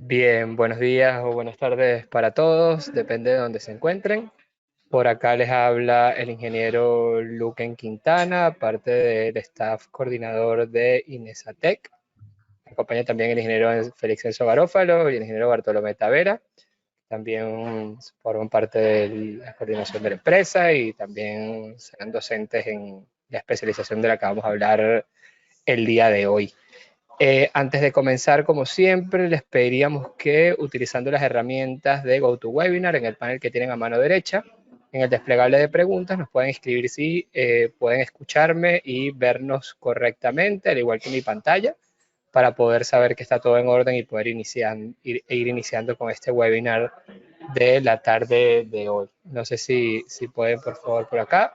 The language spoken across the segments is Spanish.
Bien, buenos días o buenas tardes para todos, depende de donde se encuentren. Por acá les habla el ingeniero Luquen Quintana, parte del staff coordinador de Inesatec. Me acompaña también el ingeniero Félix Enzo Garófalo y el ingeniero Bartolomé Tavera. También forman parte de la coordinación de la empresa y también serán docentes en la especialización de la que vamos a hablar el día de hoy. Antes de comenzar, como siempre, les pediríamos que utilizando las herramientas de GoToWebinar en el panel que tienen a mano derecha, en el desplegable de preguntas, nos pueden escribir si pueden escucharme y vernos correctamente, al igual que mi pantalla, para poder saber que está todo en orden y poder ir iniciando con este webinar de la tarde de hoy. No sé si pueden, por favor, por acá.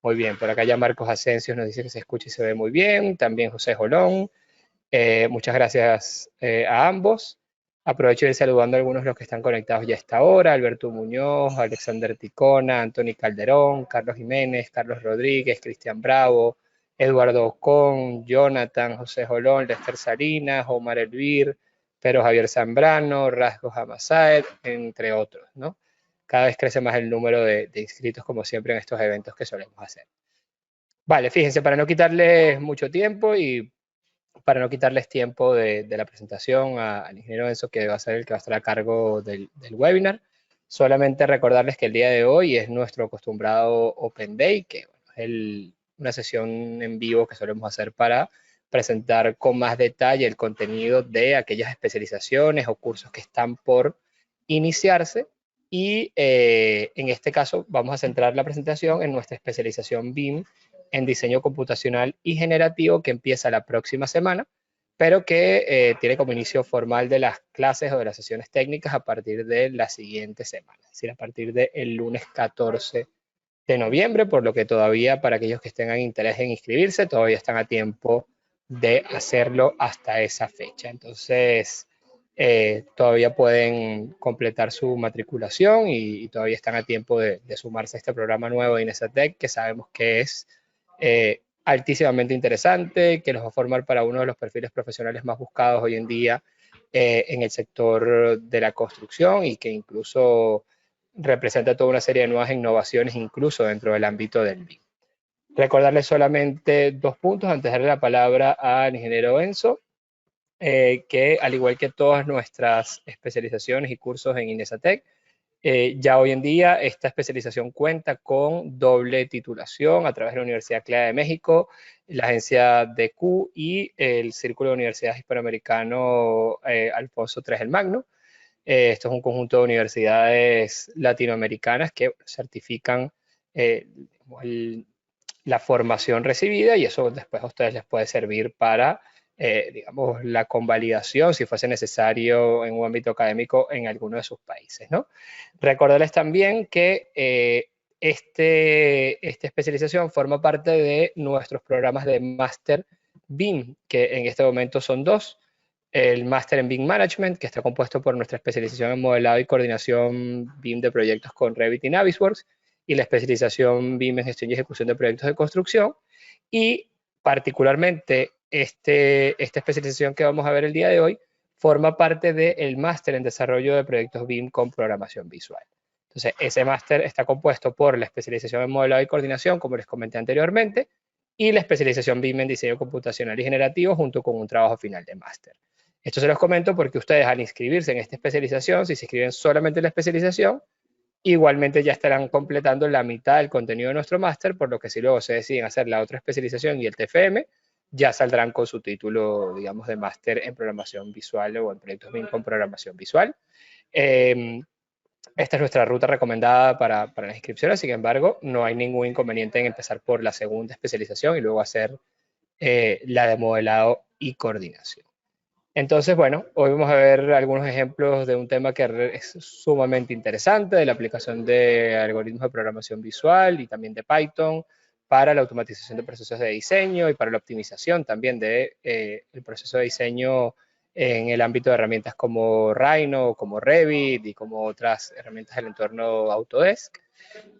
Muy bien, por acá ya Marcos Asensio nos dice que se escucha y se ve muy bien. También José Jolón. Muchas gracias a ambos. Aprovecho de ir saludando a algunos de los que están conectados ya a esta hora: Alberto Muñoz, Alexander Ticona, Anthony Calderón, Carlos Jiménez, Carlos Rodríguez, Cristian Bravo, Eduardo Ocón, Jonathan, José Jolón, Lester Salinas, Omar Elvir, Pedro Javier Zambrano, Rasgos Amazaed, entre otros, ¿no? Cada vez crece más el número de inscritos, como siempre, en estos eventos que solemos hacer. Vale, fíjense, para no quitarles mucho tiempo y para no quitarles tiempo de la presentación al ingeniero Enzo, que va a ser el que va a estar a cargo del webinar, solamente recordarles que el día de hoy es nuestro acostumbrado Open Day, que bueno, es una sesión en vivo que solemos hacer para presentar con más detalle el contenido de aquellas especializaciones o cursos que están por iniciarse. Y en este caso vamos a centrar la presentación en nuestra especialización BIM en diseño computacional y generativo, que empieza la próxima semana, pero que tiene como inicio formal de las clases o de las sesiones técnicas a partir de la siguiente semana, es decir, a partir del lunes 14 de noviembre, por lo que todavía para aquellos que tengan interés en inscribirse, todavía están a tiempo de hacerlo hasta esa fecha. Entonces, todavía pueden completar su matriculación y todavía están a tiempo de sumarse a este programa nuevo de Inesatec, que sabemos que es altísimamente interesante, que los va a formar para uno de los perfiles profesionales más buscados hoy en día en el sector de la construcción, y que incluso representa toda una serie de nuevas innovaciones incluso dentro del ámbito del BIM. Recordarles solamente dos puntos antes de darle la palabra al ingeniero Enzo, que al igual que todas nuestras especializaciones y cursos en Inesatec, ya hoy en día esta especialización cuenta con doble titulación a través de la Universidad CLEA de México, la agencia DQ y el Círculo de Universidades Hispanoamericano Alfonso III el Magno. Esto es un conjunto de universidades latinoamericanas que certifican eh, el, la formación recibida, y eso después a ustedes les puede servir para, digamos, la convalidación, si fuese necesario, en un ámbito académico en alguno de sus países, ¿no? Recordarles también que esta especialización forma parte de nuestros programas de máster BIM, que en este momento son dos: el máster en BIM Management, que está compuesto por nuestra especialización en modelado y coordinación BIM de proyectos con Revit y Navisworks, y la especialización BIM en gestión y ejecución de proyectos de construcción. Y particularmente esta especialización que vamos a ver el día de hoy forma parte del máster en desarrollo de proyectos BIM con programación visual. Entonces, ese máster está compuesto por la especialización en modelado y coordinación, como les comenté anteriormente, y la especialización BIM en diseño computacional y generativo, junto con un trabajo final de máster. Esto se los comento porque ustedes, al inscribirse en esta especialización, si se inscriben solamente en la especialización, igualmente ya estarán completando la mitad del contenido de nuestro máster, por lo que si luego se deciden hacer la otra especialización y el TFM, ya saldrán con su título, digamos, de máster en programación visual o en proyectos BIM con programación visual. Esta es nuestra ruta recomendada para las inscripciones. Sin embargo, no hay ningún inconveniente en empezar por la segunda especialización y luego hacer la de modelado y coordinación. Entonces, bueno, hoy vamos a ver algunos ejemplos de un tema que es sumamente interesante, de la aplicación de algoritmos de programación visual y también de Python para la automatización de procesos de diseño y para la optimización también del proceso de diseño en el ámbito de herramientas como Rhino, como Revit y como otras herramientas del entorno Autodesk.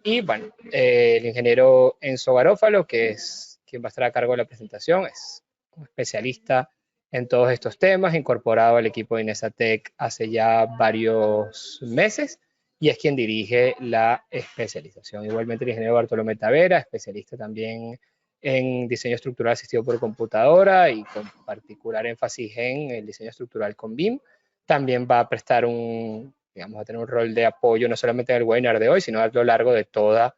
Y bueno, el ingeniero Enzo Garófalo, que es quien va a estar a cargo de la presentación, es un especialista en todos estos temas, incorporado al equipo de Inesatec hace ya varios meses y es quien dirige la especialización. Igualmente el ingeniero Bartolomé Tavera, especialista también en diseño estructural asistido por computadora y con particular énfasis en el diseño estructural con BIM, también va a prestar digamos, a tener un rol de apoyo no solamente en el webinar de hoy, sino a lo largo de toda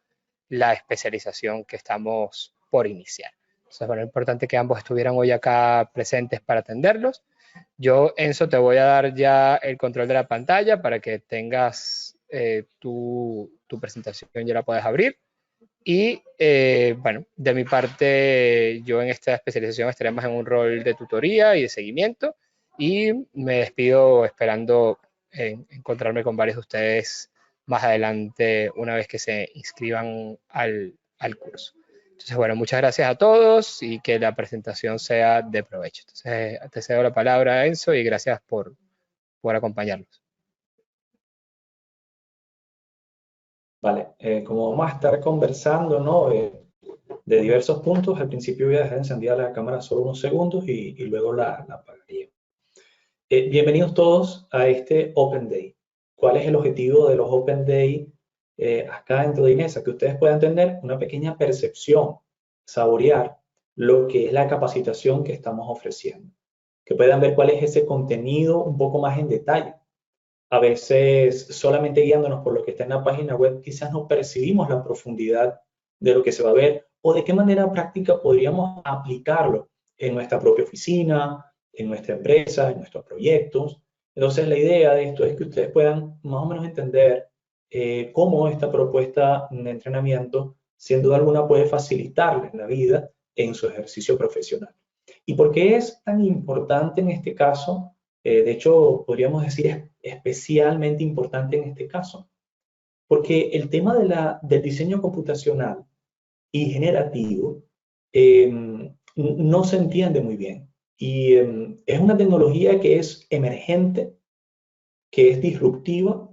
la especialización que estamos por iniciar. Entonces, bueno, es importante que ambos estuvieran hoy acá presentes para atenderlos. Yo, Enzo, te voy a dar ya el control de la pantalla para que tengas tu presentación, ya la puedes abrir. Y bueno, de mi parte, yo en esta especialización estaré más en un rol de tutoría y de seguimiento. Y me despido esperando encontrarme con varios de ustedes más adelante una vez que se inscriban al curso. Entonces, bueno, muchas gracias a todos y que la presentación sea de provecho. Entonces, te cedo la palabra, Enzo, y gracias por acompañarnos. Vale, como vamos a estar conversando, ¿no? De diversos puntos, al principio voy a dejar encendida la cámara solo unos segundos y luego la apagaría. Bienvenidos todos a este Open Day. ¿Cuál es el objetivo de los Open Day acá dentro de INESA? Que ustedes puedan tener una pequeña percepción, saborear lo que es la capacitación que estamos ofreciendo. Que puedan ver cuál es ese contenido un poco más en detalle. A veces, solamente guiándonos por lo que está en la página web, quizás no percibimos la profundidad de lo que se va a ver o de qué manera práctica podríamos aplicarlo en nuestra propia oficina, en nuestra empresa, en nuestros proyectos. Entonces, la idea de esto es que ustedes puedan más o menos entender cómo esta propuesta de entrenamiento, sin duda alguna, puede facilitarles la vida en su ejercicio profesional. ¿Y por qué es tan importante en este caso? De hecho, podríamos decir es especialmente importante en este caso, porque el tema del diseño computacional y generativo no se entiende muy bien. Y es una tecnología que es emergente, que es disruptiva,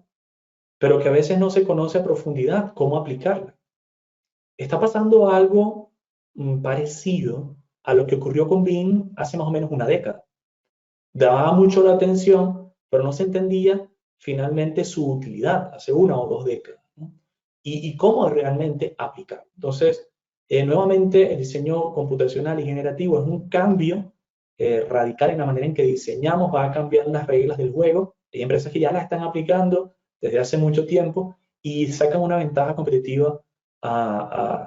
pero que a veces no se conoce a profundidad cómo aplicarla. Está pasando algo parecido a lo que ocurrió con BIM hace más o menos una década. Daba mucho la atención, pero no se entendía finalmente su utilidad hace 1 o 2 décadas, ¿no? Y cómo realmente aplicar. Entonces, nuevamente, el diseño computacional y generativo es un cambio radical en la manera en que diseñamos, va a cambiar las reglas del juego. Hay empresas que ya la están aplicando desde hace mucho tiempo y sacan una ventaja competitiva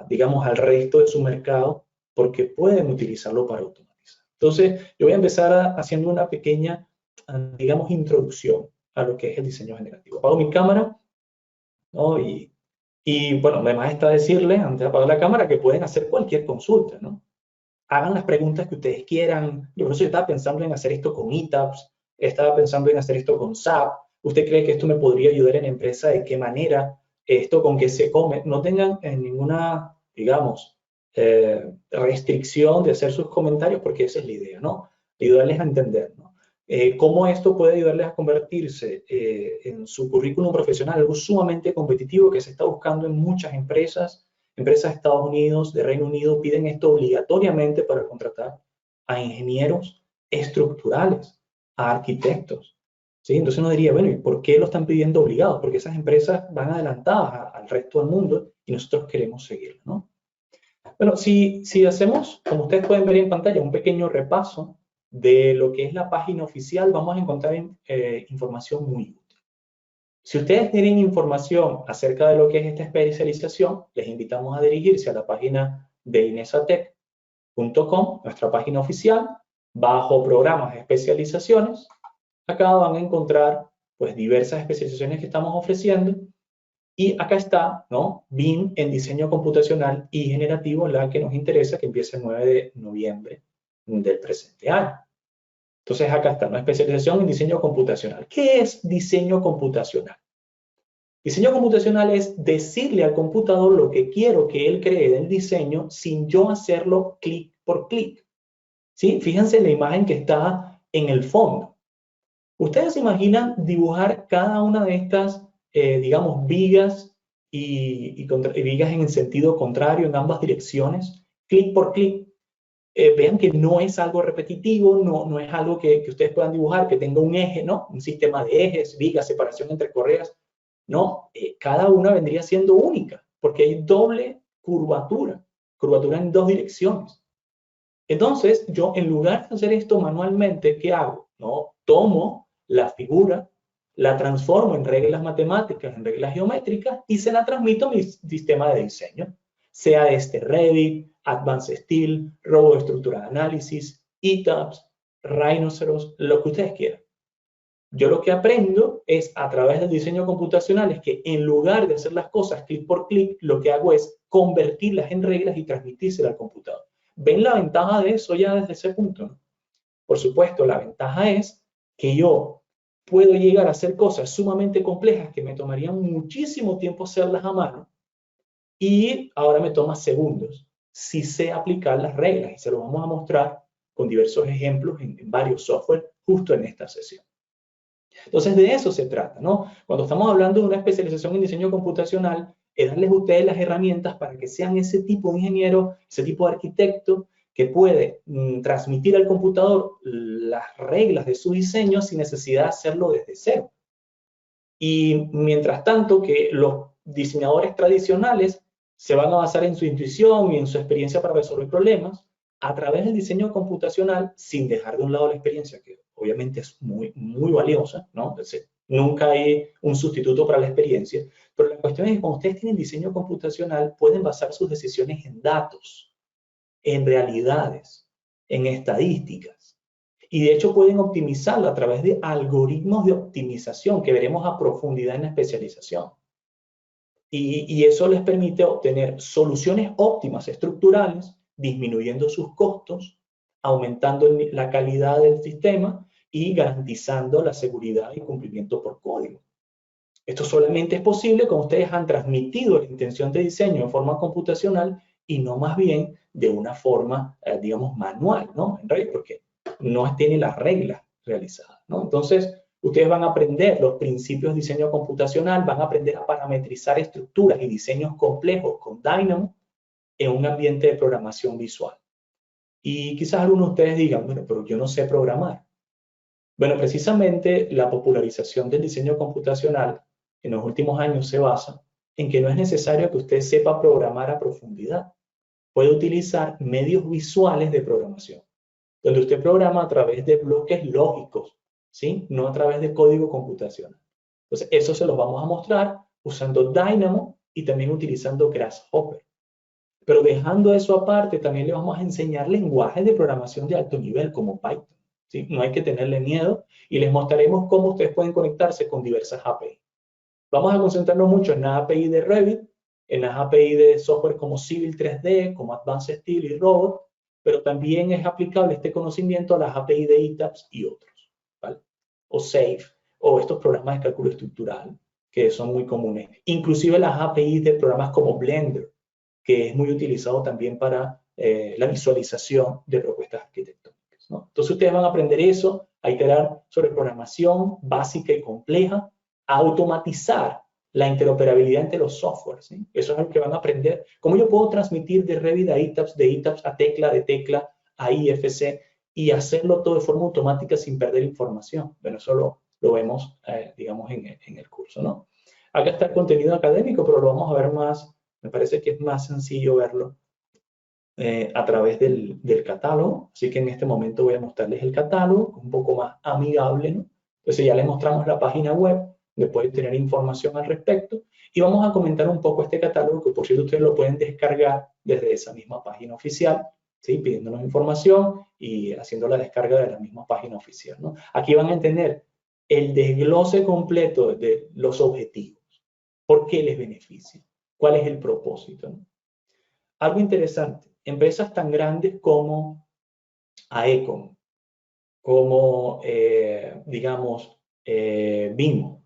digamos, al resto de su mercado porque pueden utilizarlo para automatizar. Entonces, yo voy a empezar haciendo una pequeña, digamos, introducción a lo que es el diseño generativo. Apago mi cámara, ¿no? Y bueno, además está decirles, antes de apagar la cámara, que pueden hacer cualquier consulta, ¿no? Hagan las preguntas que ustedes quieran. Yo por eso estaba pensando en hacer esto con ETABS, estaba pensando en hacer esto con SAP. ¿Usted cree que esto me podría ayudar en la empresa? ¿De qué manera? ¿Esto con qué se come? No tengan ninguna, digamos, restricción de hacer sus comentarios, porque esa es la idea, ¿no? Ayudarles a entender, ¿no? Cómo esto puede ayudarles a convertirse en su currículum profesional, algo sumamente competitivo que se está buscando en muchas empresas. Empresas de Estados Unidos, de Reino Unido, piden esto obligatoriamente para contratar a ingenieros estructurales, a arquitectos, ¿sí? Entonces uno diría, bueno, ¿y por qué lo están pidiendo obligados? Porque esas empresas van adelantadas al resto del mundo y nosotros queremos seguirlo, ¿no? Bueno, si hacemos, como ustedes pueden ver en pantalla, un pequeño repaso de lo que es la página oficial, vamos a encontrar información muy útil. Si ustedes tienen información acerca de lo que es esta especialización, les invitamos a dirigirse a la página de inesatec.com, nuestra página oficial, bajo programas de especializaciones. Acá van a encontrar pues diversas especializaciones que estamos ofreciendo y acá está, ¿no? BIM en diseño computacional y generativo, la que nos interesa, que empieza el 9 de noviembre del presente año. Entonces acá está, una especialización en diseño computacional. ¿Qué es diseño computacional? Diseño computacional es decirle al computador lo que quiero que él cree del diseño sin yo hacerlo clic por clic. ¿Sí? Fíjense en la imagen que está en el fondo. ¿Ustedes se imaginan dibujar cada una de estas, digamos, vigas y vigas en el sentido contrario en ambas direcciones, clic por clic? vean que no es algo repetitivo, no es algo que ustedes puedan dibujar, que tenga un eje, ¿no? Un sistema de ejes, vigas, separación entre correas. No, cada una vendría siendo única, porque hay doble curvatura, curvatura en dos direcciones. Entonces, yo en lugar de hacer esto manualmente, ¿qué hago? No, tomo la figura, la transformo en reglas matemáticas, en reglas geométricas y se la transmito a mi sistema de diseño, sea este Revit, Advanced Steel, Robot Estructural Análisis, ETABS, Rhinoceros, lo que ustedes quieran. Yo lo que aprendo es a través del diseño computacional es que en lugar de hacer las cosas clic por clic, lo que hago es convertirlas en reglas y transmitírselas al computador. ¿Ven la ventaja de eso ya desde ese punto, no? Por supuesto, la ventaja es que yo puedo llegar a hacer cosas sumamente complejas que me tomarían muchísimo tiempo hacerlas a mano y ahora me toma segundos si sé aplicar las reglas y se lo vamos a mostrar con diversos ejemplos en varios software justo en esta sesión. Entonces, de eso se trata, ¿no? Cuando estamos hablando de una especialización en diseño computacional, es darles a ustedes las herramientas para que sean ese tipo de ingeniero, ese tipo de arquitecto que puede transmitir al computador las reglas de su diseño sin necesidad de hacerlo desde cero. Y mientras tanto que los diseñadores tradicionales se van a basar en su intuición y en su experiencia para resolver problemas, a través del diseño computacional, sin dejar de un lado la experiencia, que obviamente es muy, muy valiosa, ¿no? Entonces, nunca hay un sustituto para la experiencia, pero la cuestión es que cuando ustedes tienen diseño computacional, pueden basar sus decisiones en datos, en realidades, en estadísticas. Y de hecho pueden optimizarlo a través de algoritmos de optimización que veremos a profundidad en la especialización. Y eso les permite obtener soluciones óptimas estructurales, disminuyendo sus costos, aumentando la calidad del sistema y garantizando la seguridad y cumplimiento por código. Esto solamente es posible cuando ustedes han transmitido la intención de diseño en forma computacional y no más bien de una forma, digamos, manual, ¿no? En realidad, porque no tiene las reglas realizadas, ¿no? Entonces, ustedes van a aprender los principios de diseño computacional, van a aprender a parametrizar estructuras y diseños complejos con Dynamo en un ambiente de programación visual. Y quizás algunos de ustedes digan, bueno, pero yo no sé programar. Bueno, precisamente la popularización del diseño computacional en los últimos años se basa en que no es necesario que usted sepa programar a profundidad. Puede utilizar medios visuales de programación, donde usted programa a través de bloques lógicos, ¿sí? No a través de código computacional. Entonces, eso se los vamos a mostrar usando Dynamo y también utilizando Grasshopper. Pero dejando eso aparte, también le vamos a enseñar lenguajes de programación de alto nivel como Python, ¿sí? No hay que tenerle miedo y les mostraremos cómo ustedes pueden conectarse con diversas API. Vamos a concentrarnos mucho en las API de Revit, en las API de software como Civil 3D, como Advanced Steel y Robot, pero también es aplicable este conocimiento a las API de ETABS y otros, ¿vale? O SAFE, o estos programas de cálculo estructural, que son muy comunes. Inclusive las API de programas como Blender, que es muy utilizado también para la visualización de propuestas arquitectónicas, ¿no? Entonces ustedes van a aprender eso, a iterar sobre programación básica y compleja, a automatizar la interoperabilidad entre los softwares, ¿sí? Eso es lo que van a aprender. ¿Cómo yo puedo transmitir de Revit a ETABS, de ETABS a Tecla, de Tecla a IFC y hacerlo todo de forma automática sin perder información? Bueno, eso lo vemos, digamos, en el curso, ¿no? Acá está el contenido académico, pero lo vamos a ver más, me parece que es más sencillo verlo a través del catálogo. Así que en este momento voy a mostrarles el catálogo, un poco más amigable, ¿no? Entonces ya les mostramos la página web, donde pueden tener información al respecto. Y vamos a comentar un poco este catálogo, que por cierto ustedes lo pueden descargar desde esa misma página oficial, ¿sí? Pidiéndonos información y haciendo la descarga de la misma página oficial, ¿no? Aquí van a entender el desglose completo de los objetivos. ¿Por qué les beneficia? ¿Cuál es el propósito, ¿no? Algo interesante, empresas tan grandes como AECOM, como, digamos, BIM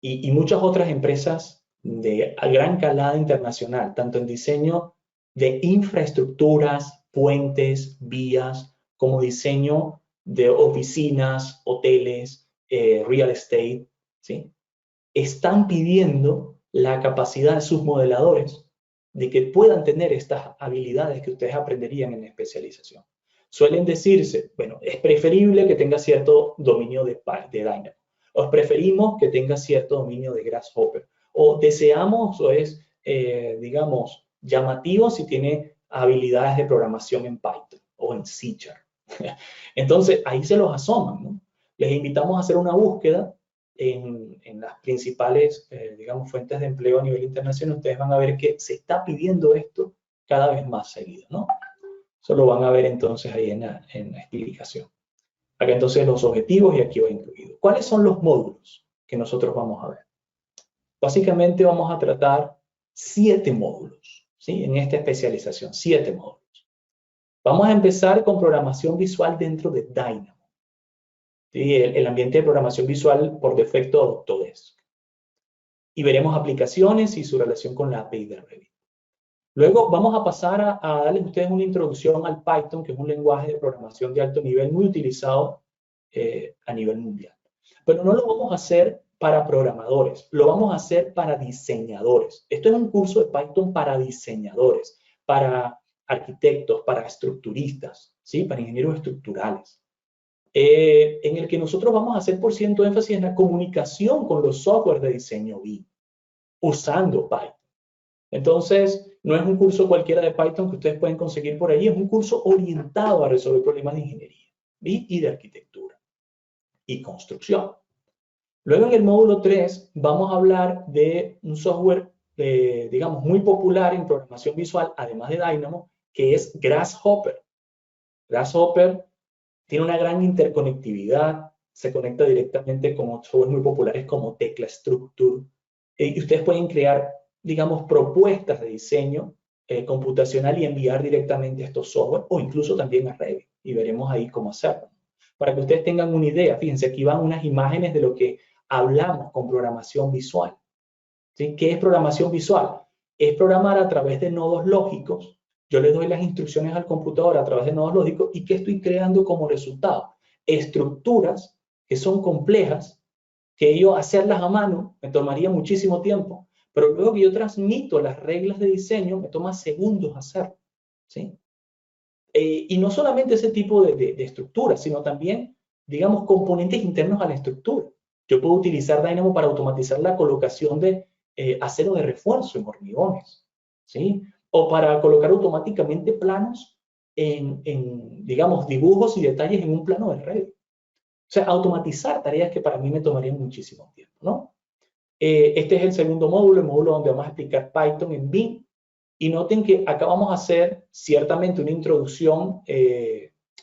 y muchas otras empresas de gran calada internacional, tanto en diseño de infraestructuras, puentes, vías, como diseño de oficinas, hoteles, real estate, ¿sí? Están pidiendo la capacidad de sus modeladores de que puedan tener estas habilidades que ustedes aprenderían en la especialización. suelen decirse, bueno, es preferible que tenga cierto dominio de Dynamo, o preferimos que tenga cierto dominio de Grasshopper, o deseamos, o es, digamos, llamativo si tiene habilidades de programación en Python o en C#. Entonces, ahí se los asoman, ¿no? Les invitamos a hacer una búsqueda en las principales, digamos, fuentes de empleo a nivel internacional. Ustedes van a ver que se está pidiendo esto cada vez más seguido, ¿no? Eso lo van a ver entonces ahí en la explicación. Acá entonces los objetivos y aquí va incluido. ¿Cuáles son los módulos que nosotros vamos a ver? Básicamente vamos a tratar 7 módulos, ¿sí? En esta especialización, 7 módulos. Vamos a empezar con programación visual dentro de Dynamo. ¿Sí? El ambiente de programación visual por defecto de Autodesk. Y veremos aplicaciones y su relación con la API de Revit. Luego vamos a pasar a darles a ustedes una introducción al Python, que es un lenguaje de programación de alto nivel muy utilizado a nivel mundial. Pero no lo vamos a hacer para programadores, lo vamos a hacer para diseñadores. Esto es un curso de Python para diseñadores, para arquitectos, para estructuristas, ¿sí? Para ingenieros estructurales. En el que nosotros vamos a hacer por ciento énfasis en la comunicación con los softwares de diseño BIM, usando Python. Entonces, no es un curso cualquiera de Python que ustedes pueden conseguir por ahí, es un curso orientado a resolver problemas de ingeniería y de arquitectura y construcción. Luego en el módulo 3 vamos a hablar de un software, digamos, muy popular en programación visual, además de Dynamo, que es Grasshopper. Grasshopper tiene una gran interconectividad, se conecta directamente con softwares muy populares como Tecla Structure, y ustedes pueden crear, digamos, propuestas de diseño computacional y enviar directamente a estos software, o incluso también a Revit, y veremos ahí cómo hacerlo. Para que ustedes tengan una idea, fíjense, aquí van unas imágenes de lo que hablamos con programación visual. ¿Sí? ¿Qué es programación visual? Es programar a través de nodos lógicos. Yo le doy las instrucciones al computador a través de nodos lógicos y ¿qué estoy creando como resultado? Estructuras que son complejas, que yo hacerlas a mano me tomaría muchísimo tiempo, pero luego que yo transmito las reglas de diseño me toma segundos hacerlo, ¿sí? Y no solamente ese tipo de estructuras, sino también, digamos, componentes internos a la estructura. Yo puedo utilizar Dynamo para automatizar la colocación de acero de refuerzo en hormigones, ¿sí? O para colocar automáticamente planos digamos, dibujos y detalles en un plano de Revit. O sea, automatizar tareas que para mí me tomarían muchísimo tiempo, ¿no? Este es el segundo módulo, el módulo donde vamos a explicar Python en BIM. Y noten que acá vamos a hacer ciertamente una introducción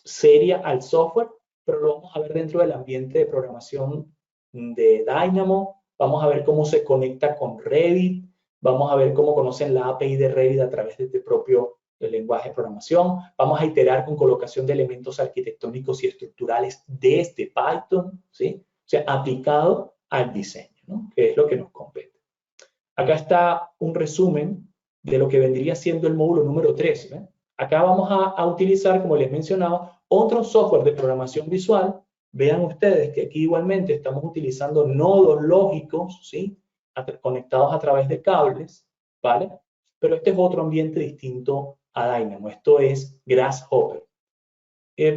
seria al software, pero lo vamos a ver dentro del ambiente de programación de Dynamo. Vamos a ver cómo se conecta con Revit. Vamos a ver cómo conocen la API de Revit a través de este propio lenguaje de programación. Vamos a iterar con colocación de elementos arquitectónicos y estructurales desde Python, ¿sí? O sea, aplicado al diseño, ¿no? Que es lo que nos compete. Acá está un resumen de lo que vendría siendo el módulo número 3. ¿eh? Acá vamos a utilizar, como les mencionaba, otro software de programación visual. Vean ustedes que aquí igualmente estamos utilizando nodos lógicos, ¿sí? Conectados a través de cables, ¿vale? Pero este es otro ambiente distinto a Dynamo. Esto es Grasshopper.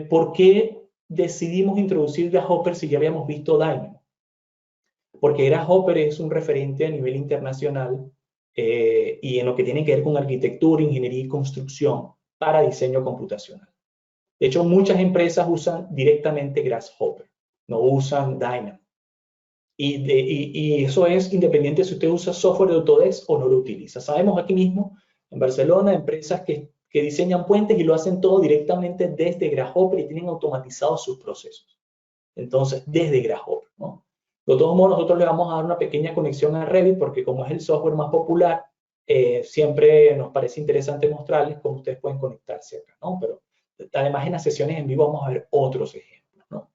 ¿Por qué decidimos introducir Grasshopper si ya habíamos visto Dynamo? Porque Grasshopper es un referente a nivel internacional y en lo que tiene que ver con arquitectura, ingeniería y construcción para diseño computacional. De hecho, muchas empresas usan directamente Grasshopper, no usan Dynamo. Y eso es independiente si usted usa software de Autodesk o no lo utiliza. Sabemos aquí mismo, en Barcelona, empresas que diseñan puentes y lo hacen todo directamente desde Grasshopper y tienen automatizados sus procesos. Entonces, desde Grasshopper, ¿no? De todos modos, nosotros le vamos a dar una pequeña conexión a Revit porque como es el software más popular, siempre nos parece interesante mostrarles cómo ustedes pueden conectarse acá, ¿no? Pero además en las sesiones en vivo vamos a ver otros ejemplos, ¿no?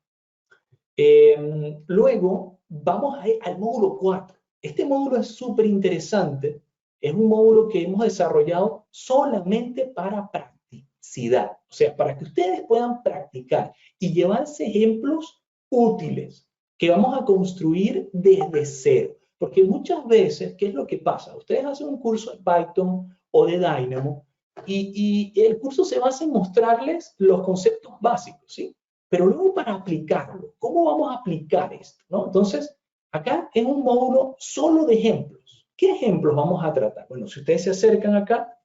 Luego vamos a ir al módulo 4. Este módulo es súper interesante. Es un módulo que hemos desarrollado solamente para practicidad. O sea, para que ustedes puedan practicar y llevarse ejemplos útiles que vamos a construir desde cero. Porque muchas veces, ¿qué es lo que pasa? Ustedes hacen un curso de Python o de Dynamo Y el curso se basa en mostrarles los conceptos básicos, ¿sí? Pero luego para aplicarlo, ¿cómo vamos a aplicar esto? ¿No? Entonces, acá en un módulo solo de ejemplos. ¿Qué ejemplos vamos a tratar? Bueno, si ustedes se acercan acá,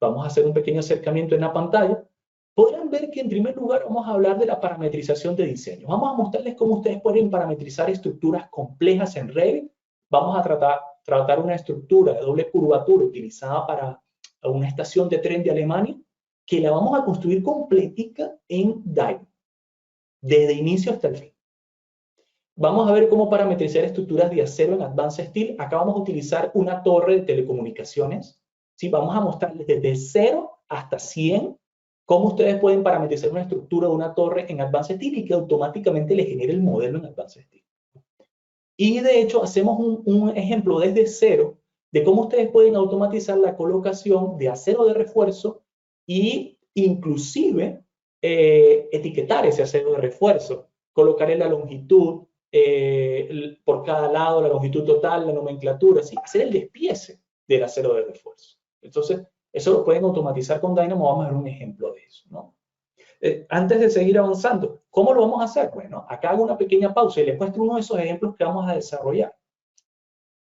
vamos a hacer un pequeño acercamiento en la pantalla. Podrán ver que en primer lugar vamos a hablar de la parametrización de diseño. Vamos a mostrarles cómo ustedes pueden parametrizar estructuras complejas en Revit. Vamos a tratar una estructura de doble curvatura utilizada para una estación de tren de Alemania, que la vamos a construir completica en Dynamo, desde inicio hasta el fin. Vamos a ver cómo parametrizar estructuras de acero en Advanced Steel. Acá vamos a utilizar una torre de telecomunicaciones. ¿Sí? Vamos a mostrarles desde 0 hasta 100 cómo ustedes pueden parametrizar una estructura de una torre en Advanced Steel y que automáticamente les genere el modelo en Advanced Steel. Y de hecho hacemos un ejemplo desde 0 de cómo ustedes pueden automatizar la colocación de acero de refuerzo y inclusive etiquetar ese acero de refuerzo, colocarle la longitud por cada lado, la longitud total, la nomenclatura, ¿sí? Hacer el despiece del acero de refuerzo. Entonces, eso lo pueden automatizar con Dynamo. Vamos a ver un ejemplo de eso, ¿no? Antes de seguir avanzando, ¿cómo lo vamos a hacer? Bueno, acá hago una pequeña pausa y les muestro uno de esos ejemplos que vamos a desarrollar.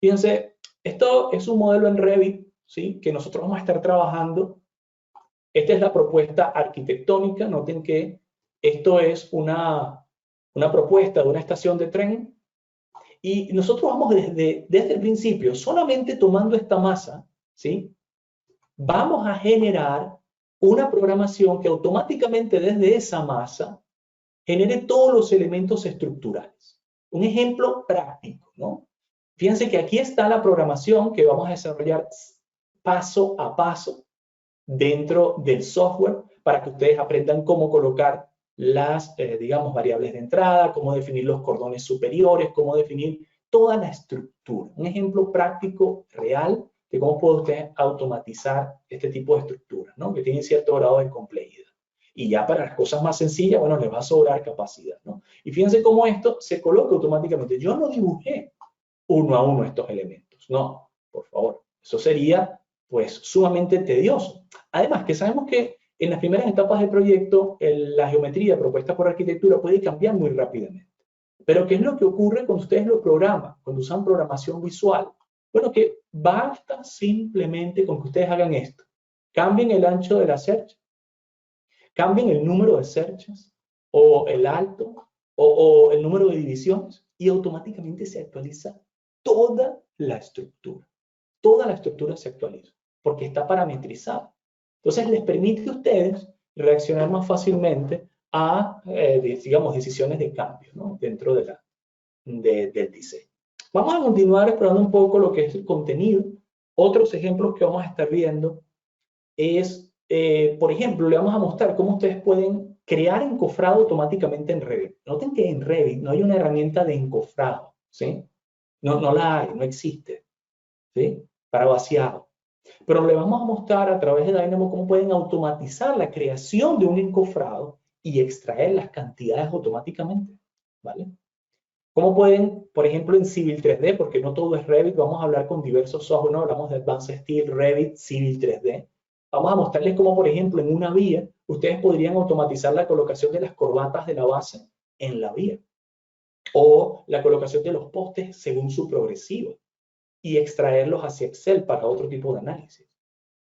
Fíjense, esto es un modelo en Revit, ¿sí? Que nosotros vamos a estar trabajando. Esta es la propuesta arquitectónica. Noten que esto es una propuesta de una estación de tren. Y nosotros vamos desde el principio, solamente tomando esta masa, ¿sí? Vamos a generar una programación que automáticamente desde esa masa genere todos los elementos estructurales. Un ejemplo práctico, ¿no? Fíjense que aquí está la programación que vamos a desarrollar paso a paso dentro del software para que ustedes aprendan cómo colocar las, digamos, variables de entrada, cómo definir los cordones superiores, cómo definir toda la estructura. Un ejemplo práctico, real, de cómo puede usted automatizar este tipo de estructuras, ¿no? Que tienen cierto grado de complejidad. Y ya para las cosas más sencillas, bueno, les va a sobrar capacidad, ¿no? Y fíjense cómo esto se coloca automáticamente. Yo no dibujé uno a uno estos elementos, no, por favor. Eso sería, pues, sumamente tedioso. Además, que sabemos que en las primeras etapas del proyecto, la geometría propuesta por arquitectura puede cambiar muy rápidamente. Pero ¿qué es lo que ocurre cuando ustedes lo programan? Cuando usan programación visual. Bueno, que basta simplemente con que ustedes hagan esto. Cambien el ancho de la cercha, cambien el número de cerchas, o el alto, o el número de divisiones, y automáticamente se actualiza toda la estructura. Toda la estructura se actualiza, porque está parametrizada. Entonces les permite a ustedes reaccionar más fácilmente a, digamos, decisiones de cambio, ¿no? Dentro del diseño. Vamos a continuar explorando un poco lo que es el contenido. Otros ejemplos que vamos a estar viendo es, por ejemplo, le vamos a mostrar cómo ustedes pueden crear encofrado automáticamente en Revit. Noten que en Revit no hay una herramienta de encofrado, ¿sí? No la hay, no existe, ¿sí? Para vaciado. Pero le vamos a mostrar a través de Dynamo cómo pueden automatizar la creación de un encofrado y extraer las cantidades automáticamente, ¿vale? ¿Cómo pueden, por ejemplo, en Civil 3D, porque no todo es Revit, vamos a hablar con diversos software, ¿no? Hablamos de Advanced Steel, Revit, Civil 3D. Vamos a mostrarles cómo, por ejemplo, en una vía, ustedes podrían automatizar la colocación de las corbatas de la base en la vía, o la colocación de los postes según su progresiva, y extraerlos hacia Excel para otro tipo de análisis.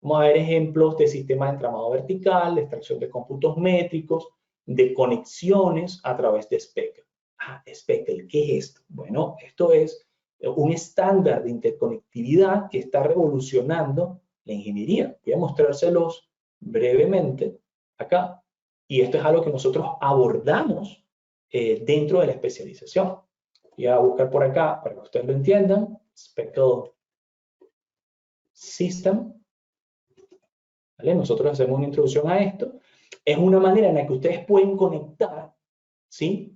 Vamos a ver ejemplos de sistemas de entramado vertical, de extracción de cómputos métricos, de conexiones a través de Speckle. Speckle, ¿qué es esto? Bueno, esto es un estándar de interconectividad que está revolucionando la ingeniería. Voy a mostrárselos brevemente acá. Y esto es algo que nosotros abordamos dentro de la especialización. Voy a buscar por acá para que ustedes lo entiendan. Speckle System. ¿Vale? Nosotros hacemos una introducción a esto. Es una manera en la que ustedes pueden conectar, ¿sí?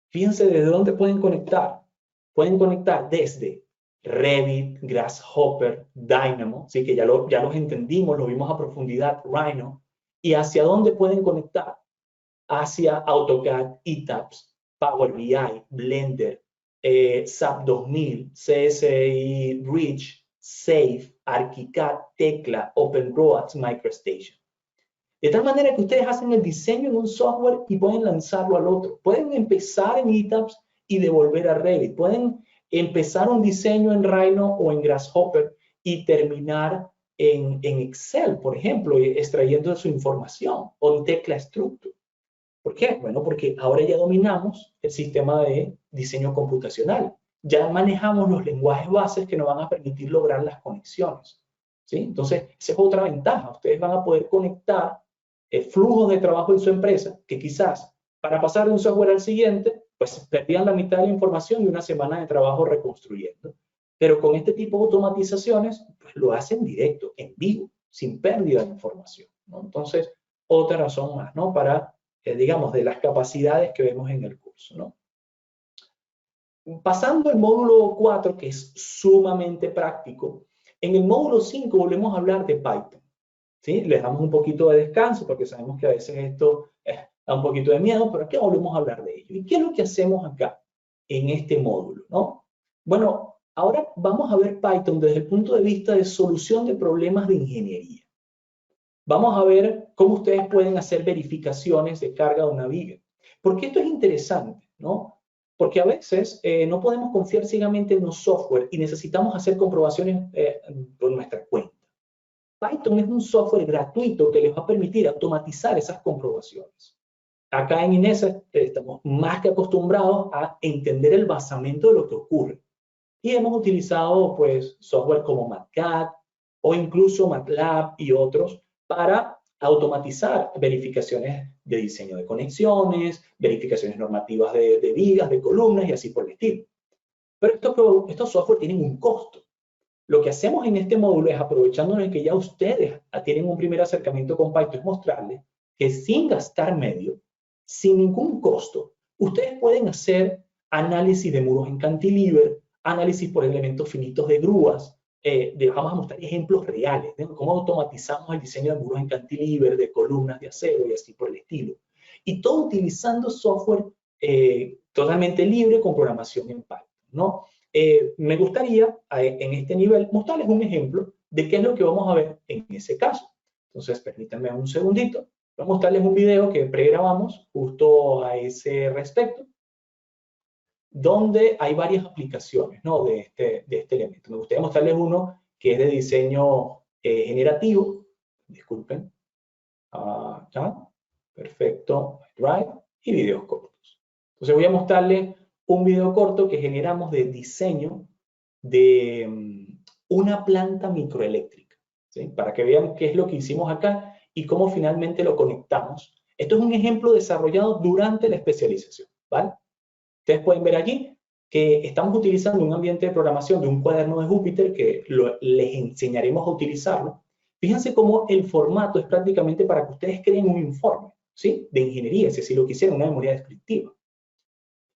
Fíjense desde dónde pueden conectar. Pueden conectar desde Revit, Grasshopper, Dynamo, ¿sí? Que ya los entendimos, lo vimos a profundidad, Rhino. ¿Y hacia dónde pueden conectar? Hacia AutoCAD, ETABS, Power BI, Blender, SAP 2000, CSI Bridge, SAFE, ArchiCAD, Tekla, OpenRoads, MicroStation. De tal manera que ustedes hacen el diseño en un software y pueden lanzarlo al otro. Pueden empezar en ETABS y devolver a Revit. Pueden empezar un diseño en Rhino o en Grasshopper y terminar en Excel, por ejemplo, extrayendo su información, o en Tekla Structure. ¿Por qué? Bueno, porque ahora ya dominamos el sistema de diseño computacional. Ya manejamos los lenguajes bases que nos van a permitir lograr las conexiones, ¿sí? Entonces, esa es otra ventaja. Ustedes van a poder conectar flujos de trabajo en su empresa que quizás para pasar de un software al siguiente, pues perdían la mitad de la información y una semana de trabajo reconstruyendo. Pero con este tipo de automatizaciones, pues lo hacen directo, en vivo, sin pérdida de información, ¿no? Entonces, otra razón más, ¿no? Para, digamos, de las capacidades que vemos en el curso, ¿no? Pasando al módulo 4, que es sumamente práctico, en el módulo 5 volvemos a hablar de Python, ¿sí? Les damos un poquito de descanso porque sabemos que a veces esto da un poquito de miedo, pero aquí volvemos a hablar de ello. ¿Y qué es lo que hacemos acá en este módulo, ¿no? Bueno, ahora vamos a ver Python desde el punto de vista de solución de problemas de ingeniería. Vamos a ver cómo ustedes pueden hacer verificaciones de carga de una viga. Porque esto es interesante, ¿no? Porque a veces no podemos confiar ciegamente en los software y necesitamos hacer comprobaciones por nuestra cuenta. Python es un software gratuito que les va a permitir automatizar esas comprobaciones. Acá en INESA estamos más que acostumbrados a entender el basamento de lo que ocurre. Y hemos utilizado pues software como MATCAD o incluso MATLAB y otros para automatizar verificaciones de diseño de conexiones, verificaciones normativas de vigas, de columnas y así por el estilo. Pero estos software tienen un costo. Lo que hacemos en este módulo es, aprovechando de que ya ustedes tienen un primer acercamiento con Python, es mostrarles que sin gastar medio, sin ningún costo, ustedes pueden hacer análisis de muros en cantilever, análisis por elementos finitos de grúas. Vamos a mostrar ejemplos reales de cómo automatizamos el diseño de muros en cantilever, de columnas de acero y así por el estilo. Y todo utilizando software totalmente libre con programación en Python, ¿no? Me gustaría en este nivel mostrarles un ejemplo de qué es lo que vamos a ver en ese caso. Entonces, permítanme un segundito. Voy a mostrarles un video que pregrabamos justo a ese respecto, donde hay varias aplicaciones, ¿no? de este elemento. Me gustaría mostrarles uno que es de diseño generativo. Disculpen. Acá. Perfecto. Drive y videos cortos. Entonces voy a mostrarles un video corto que generamos de diseño de una planta microeléctrica, ¿sí? Para que vean qué es lo que hicimos acá y cómo finalmente lo conectamos. Esto es un ejemplo desarrollado durante la especialización, ¿vale? Ustedes pueden ver aquí que estamos utilizando un ambiente de programación de un cuaderno de Júpiter que les enseñaremos a utilizarlo. Fíjense cómo el formato es prácticamente para que ustedes creen un informe, ¿sí? De ingeniería, si así lo quisieran, una memoria descriptiva.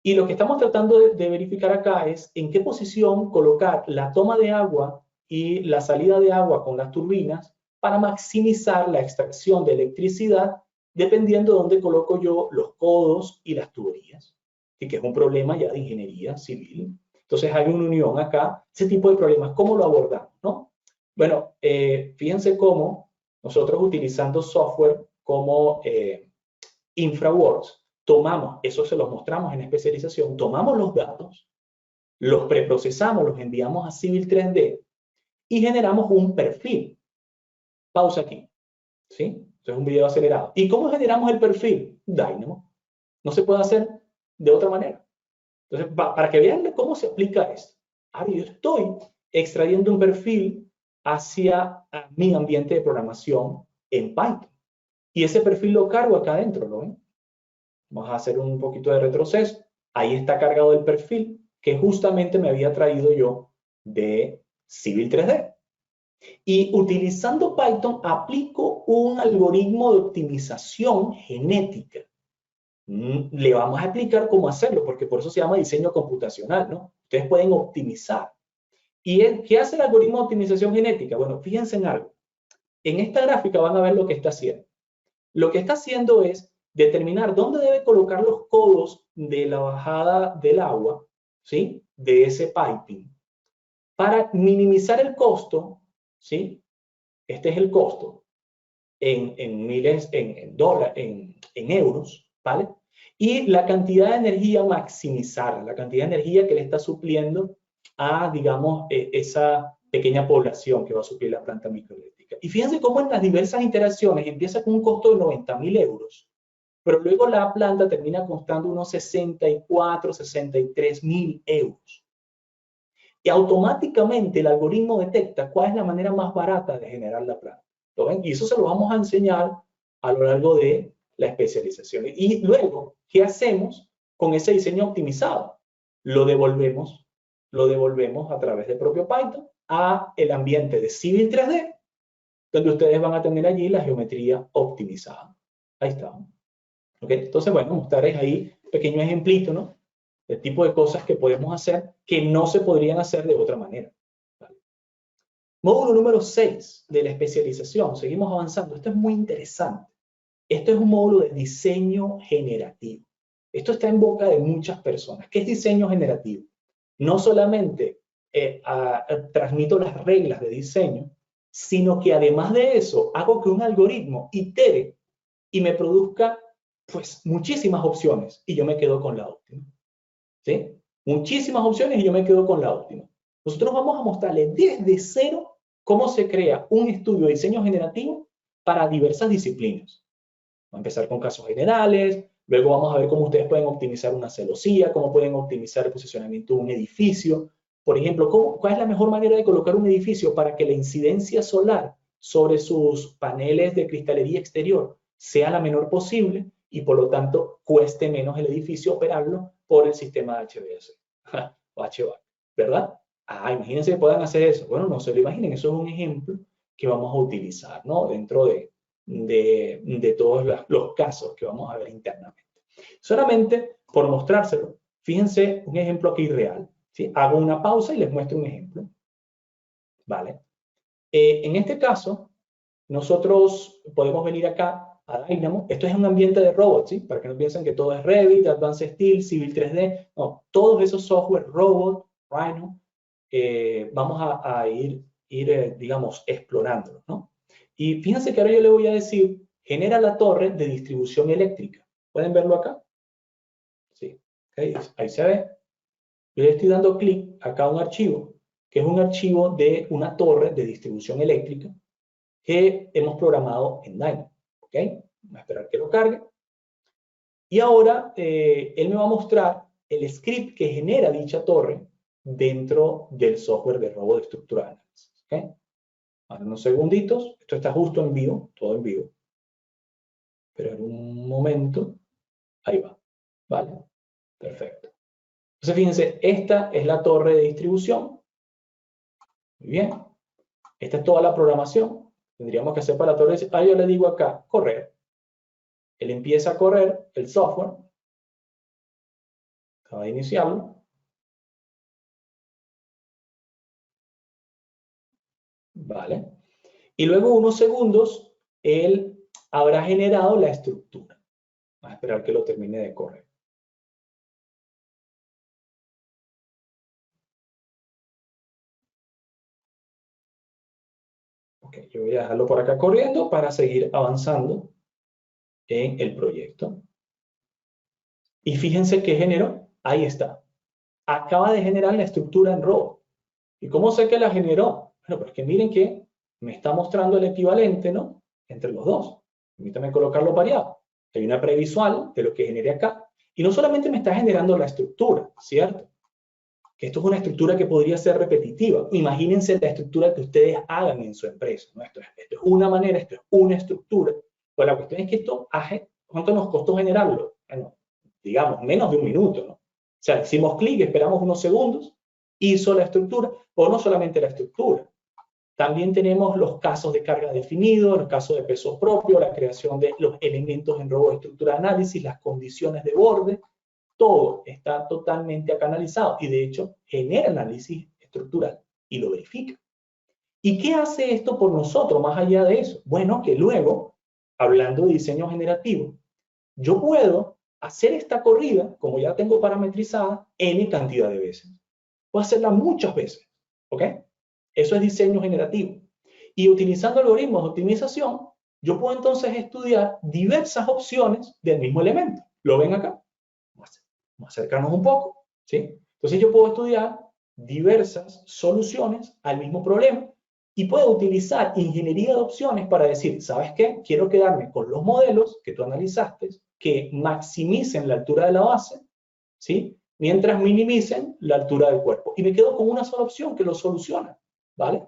Y lo que estamos tratando de verificar acá es en qué posición colocar la toma de agua y la salida de agua con las turbinas para maximizar la extracción de electricidad dependiendo de dónde coloco yo los codos y las tuberías. Y que es un problema ya de ingeniería civil. Entonces hay una unión acá, ese tipo de problemas, ¿cómo lo abordamos, no? Bueno, fíjense cómo nosotros utilizando software como InfraWorks, tomamos, eso se los mostramos en especialización, tomamos los datos, los preprocesamos, los enviamos a Civil 3D y generamos un perfil. Pausa aquí, ¿sí? Esto es un video acelerado. ¿Y cómo generamos el perfil? Dynamo. No se puede hacer de otra manera. Entonces, para que vean cómo se aplica esto. Ahora yo estoy extrayendo un perfil hacia mi ambiente de programación en Python. Y ese perfil lo cargo acá adentro, ¿lo ven? Vamos a hacer un poquito de retroceso. Ahí está cargado el perfil que justamente me había traído yo de Civil 3D. Y utilizando Python aplico un algoritmo de optimización genética. Le vamos a explicar cómo hacerlo, porque por eso se llama diseño computacional, ¿no? Ustedes pueden optimizar. ¿Y qué hace el algoritmo de optimización genética? Bueno, fíjense en algo. En esta gráfica van a ver lo que está haciendo. Lo que está haciendo es determinar dónde debe colocar los codos de la bajada del agua, ¿sí? De ese piping, para minimizar el costo ¿sí? Este es el costo en miles, en dólares, en euros, ¿vale? Y la cantidad de energía maximizar, la cantidad de energía que le está supliendo a, digamos, esa pequeña población que va a suplir la planta microeléctrica. Y fíjense cómo en las diversas interacciones empieza con un costo de 90.000 euros, pero luego la planta termina costando unos 64, 63.000 euros. Y automáticamente el algoritmo detecta cuál es la manera más barata de generar la planta. ¿Lo ven? Y eso se lo vamos a enseñar a lo largo de la especialización. Y luego, ¿qué hacemos con ese diseño optimizado? Lo devolvemos a través del propio Python a el ambiente de Civil 3D, donde ustedes van a tener allí la geometría optimizada. Ahí está. ¿Okay? Entonces, bueno, mostrarles ahí un pequeño ejemplito, ¿no? El tipo de cosas que podemos hacer que no se podrían hacer de otra manera. ¿Vale? Módulo número 6 de la especialización. Seguimos avanzando. Esto es muy interesante. Esto es un módulo de diseño generativo. Esto está en boca de muchas personas. ¿Qué es diseño generativo? No solamente transmito las reglas de diseño, sino que además de eso hago que un algoritmo itere y me produzca pues muchísimas opciones y yo me quedo con la óptima. ¿Sí? Muchísimas opciones y yo me quedo con la óptima. Nosotros vamos a mostrarles desde cero cómo se crea un estudio de diseño generativo para diversas disciplinas. Vamos a empezar con casos generales, luego vamos a ver cómo ustedes pueden optimizar una celosía, cómo pueden optimizar el posicionamiento de un edificio. Por ejemplo, ¿cuál es la mejor manera de colocar un edificio para que la incidencia solar sobre sus paneles de cristalería exterior sea la menor posible y por lo tanto cueste menos el edificio operarlo por el sistema de HVAC o HVAC, ¿verdad? Imagínense que puedan hacer eso. Bueno, no se lo imaginen, eso es un ejemplo que vamos a utilizar, ¿no? Dentro de todos los casos que vamos a ver internamente. Solamente por mostrárselo, fíjense un ejemplo aquí real. ¿Sí? Hago una pausa y les muestro un ejemplo. ¿Vale? En este caso, nosotros podemos venir acá a Dynamo. Esto es un ambiente de robots, ¿sí? Para que no piensen que todo es Revit, Advanced Steel, Civil 3D. No, todos esos software, Robot, Rhino, vamos a ir digamos, explorándolos, ¿no? Y fíjense que ahora yo le voy a decir, genera la torre de distribución eléctrica. ¿Pueden verlo acá? Sí. Okay. Ahí se ve. Yo le estoy dando clic acá a un archivo, que es un archivo de una torre de distribución eléctrica que hemos programado en Dynamo. ¿Ok? Vamos a esperar que lo cargue. Y ahora él me va a mostrar el script que genera dicha torre dentro del software de robot estructural. ¿Ok? Ahora unos segunditos. Esto está justo en vivo, todo en vivo. Pero en un momento, ahí va. ¿Vale? Perfecto. Entonces fíjense, esta es la torre de distribución. Muy bien. Esta es toda la programación. Tendríamos que hacer para la torre. Yo le digo acá, correr. Él empieza a correr el software. Acaba de iniciarlo. Vale. Y luego unos segundos, él habrá generado la estructura. Vamos a esperar que lo termine de correr. Ok, yo voy a dejarlo por acá corriendo para seguir avanzando en el proyecto. Y fíjense qué generó. Ahí está. Acaba de generar la estructura en robot. ¿Y cómo sé que la generó? Bueno, pues que miren que me está mostrando el equivalente, ¿no? Entre los dos. Permítame colocarlo pareado. Hay una previsual de lo que genere acá. Y no solamente me está generando la estructura, ¿cierto? Que esto es una estructura que podría ser repetitiva. Imagínense la estructura que ustedes hagan en su empresa, ¿no? Esto es una manera, esto es una estructura. Pues la cuestión es que esto, ¿cuánto nos costó generarlo? Bueno, digamos, menos de un minuto, ¿no? O sea, hicimos clic, esperamos unos segundos, hizo la estructura, o no solamente la estructura. También tenemos los casos de carga definidos, los casos de peso propio, la creación de los elementos en robot de estructura de análisis, las condiciones de borde, todo está totalmente acá analizado y de hecho genera análisis estructural y lo verifica. ¿Y qué hace esto por nosotros más allá de eso? Bueno, que luego, hablando de diseño generativo, yo puedo hacer esta corrida, como ya tengo parametrizada, n cantidad de veces. Puedo hacerla muchas veces, ¿ok? Eso es diseño generativo. Y utilizando algoritmos de optimización, yo puedo entonces estudiar diversas opciones del mismo elemento. ¿Lo ven acá? Vamos a acercarnos un poco, ¿sí? Entonces yo puedo estudiar diversas soluciones al mismo problema y puedo utilizar ingeniería de opciones para decir, ¿sabes qué? Quiero quedarme con los modelos que tú analizaste, que maximicen la altura de la base, ¿sí? Mientras minimicen la altura del cuerpo. Y me quedo con una sola opción que lo soluciona, ¿vale?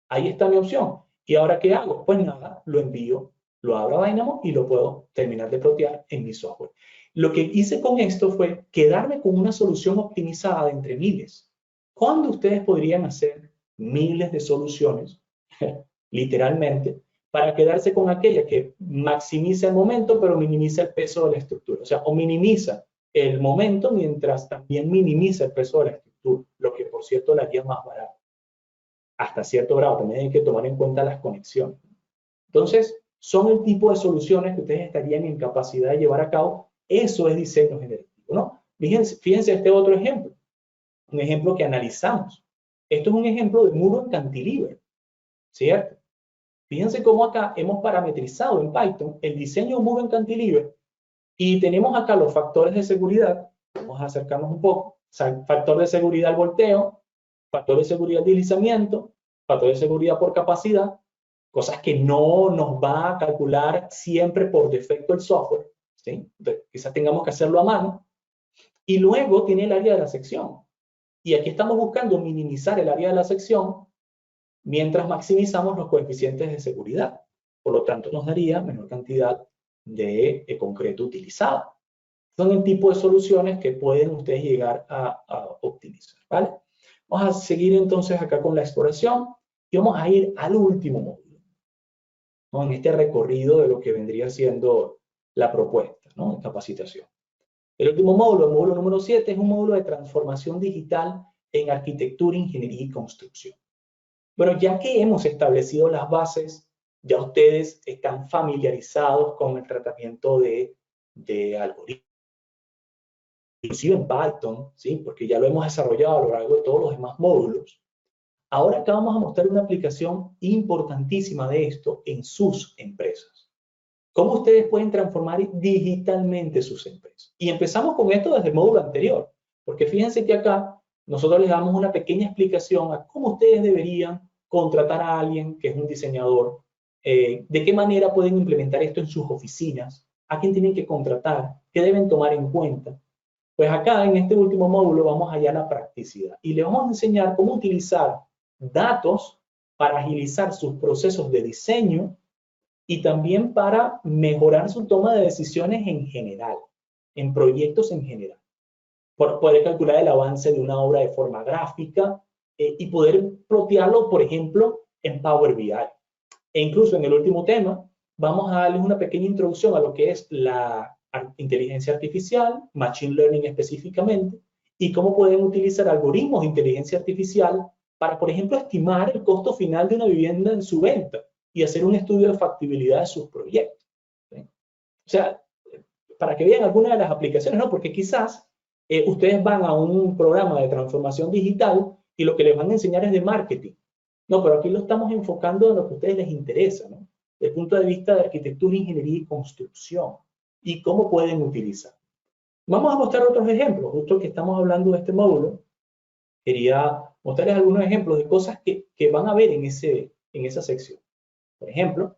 Ahí está mi opción. ¿Y ahora qué hago? Pues nada, lo envío, lo abro a Dynamo y lo puedo terminar de plotear en mi software. Lo que hice con esto fue quedarme con una solución optimizada de entre miles. ¿Cuándo ustedes podrían hacer miles de soluciones, literalmente, para quedarse con aquella que maximiza el momento, pero minimiza el peso de la estructura? O sea, o minimiza el momento mientras también minimiza el peso de la estructura, lo que por cierto la haría más barato. Hasta cierto grado, también hay que tomar en cuenta las conexiones. Entonces, son el tipo de soluciones que ustedes estarían en capacidad de llevar a cabo. Eso es diseño generativo, ¿no? Fíjense este otro ejemplo, un ejemplo que analizamos. Esto es un ejemplo de muro en cantilever, ¿cierto? Fíjense cómo acá hemos parametrizado en Python el diseño de un muro en cantilever y tenemos acá los factores de seguridad. Vamos a acercarnos un poco. Factor de seguridad al volteo, factor de seguridad al deslizamiento, factor de seguridad por capacidad, cosas que no nos va a calcular siempre por defecto el software, ¿sí? Entonces, quizás tengamos que hacerlo a mano. Y luego tiene el área de la sección. Y aquí estamos buscando minimizar el área de la sección mientras maximizamos los coeficientes de seguridad. Por lo tanto, nos daría menor cantidad de concreto utilizado. Son el tipo de soluciones que pueden ustedes llegar a optimizar, ¿vale? Vamos a seguir entonces acá con la exploración y vamos a ir al último módulo, ¿no? En este recorrido de lo que vendría siendo la propuesta, ¿no? De capacitación. El último módulo, el módulo número 7, es un módulo de transformación digital en arquitectura, ingeniería y construcción. Bueno, ya que hemos establecido las bases, ya ustedes están familiarizados con el tratamiento de algoritmos, inclusive en Python, ¿sí? Porque ya lo hemos desarrollado a lo largo de todos los demás módulos. Ahora acá vamos a mostrar una aplicación importantísima de esto en sus empresas. ¿Cómo ustedes pueden transformar digitalmente sus empresas? Y empezamos con esto desde el módulo anterior, porque fíjense que acá nosotros les damos una pequeña explicación a cómo ustedes deberían contratar a alguien que es un diseñador, de qué manera pueden implementar esto en sus oficinas, a quién tienen que contratar, qué deben tomar en cuenta. Pues acá en este último módulo vamos allá a la practicidad y le vamos a enseñar cómo utilizar datos para agilizar sus procesos de diseño y también para mejorar su toma de decisiones en general, en proyectos en general. Por poder calcular el avance de una obra de forma gráfica y poder plotearlo, por ejemplo, en Power BI. E incluso en el último tema vamos a darles una pequeña introducción a lo que es la inteligencia artificial, machine learning específicamente, y cómo pueden utilizar algoritmos de inteligencia artificial para, por ejemplo, estimar el costo final de una vivienda en su venta y hacer un estudio de factibilidad de sus proyectos, ¿sí? O sea, para que vean algunas de las aplicaciones, ¿no? Porque quizás ustedes van a un programa de transformación digital y lo que les van a enseñar es de marketing. No, pero aquí lo estamos enfocando en lo que a ustedes les interesa, ¿no? Desde el punto de vista de arquitectura, ingeniería y construcción. Y cómo pueden utilizar. Vamos a mostrar otros ejemplos. Justo que estamos hablando de este módulo, quería mostrarles algunos ejemplos de cosas que van a ver en esa sección. Por ejemplo,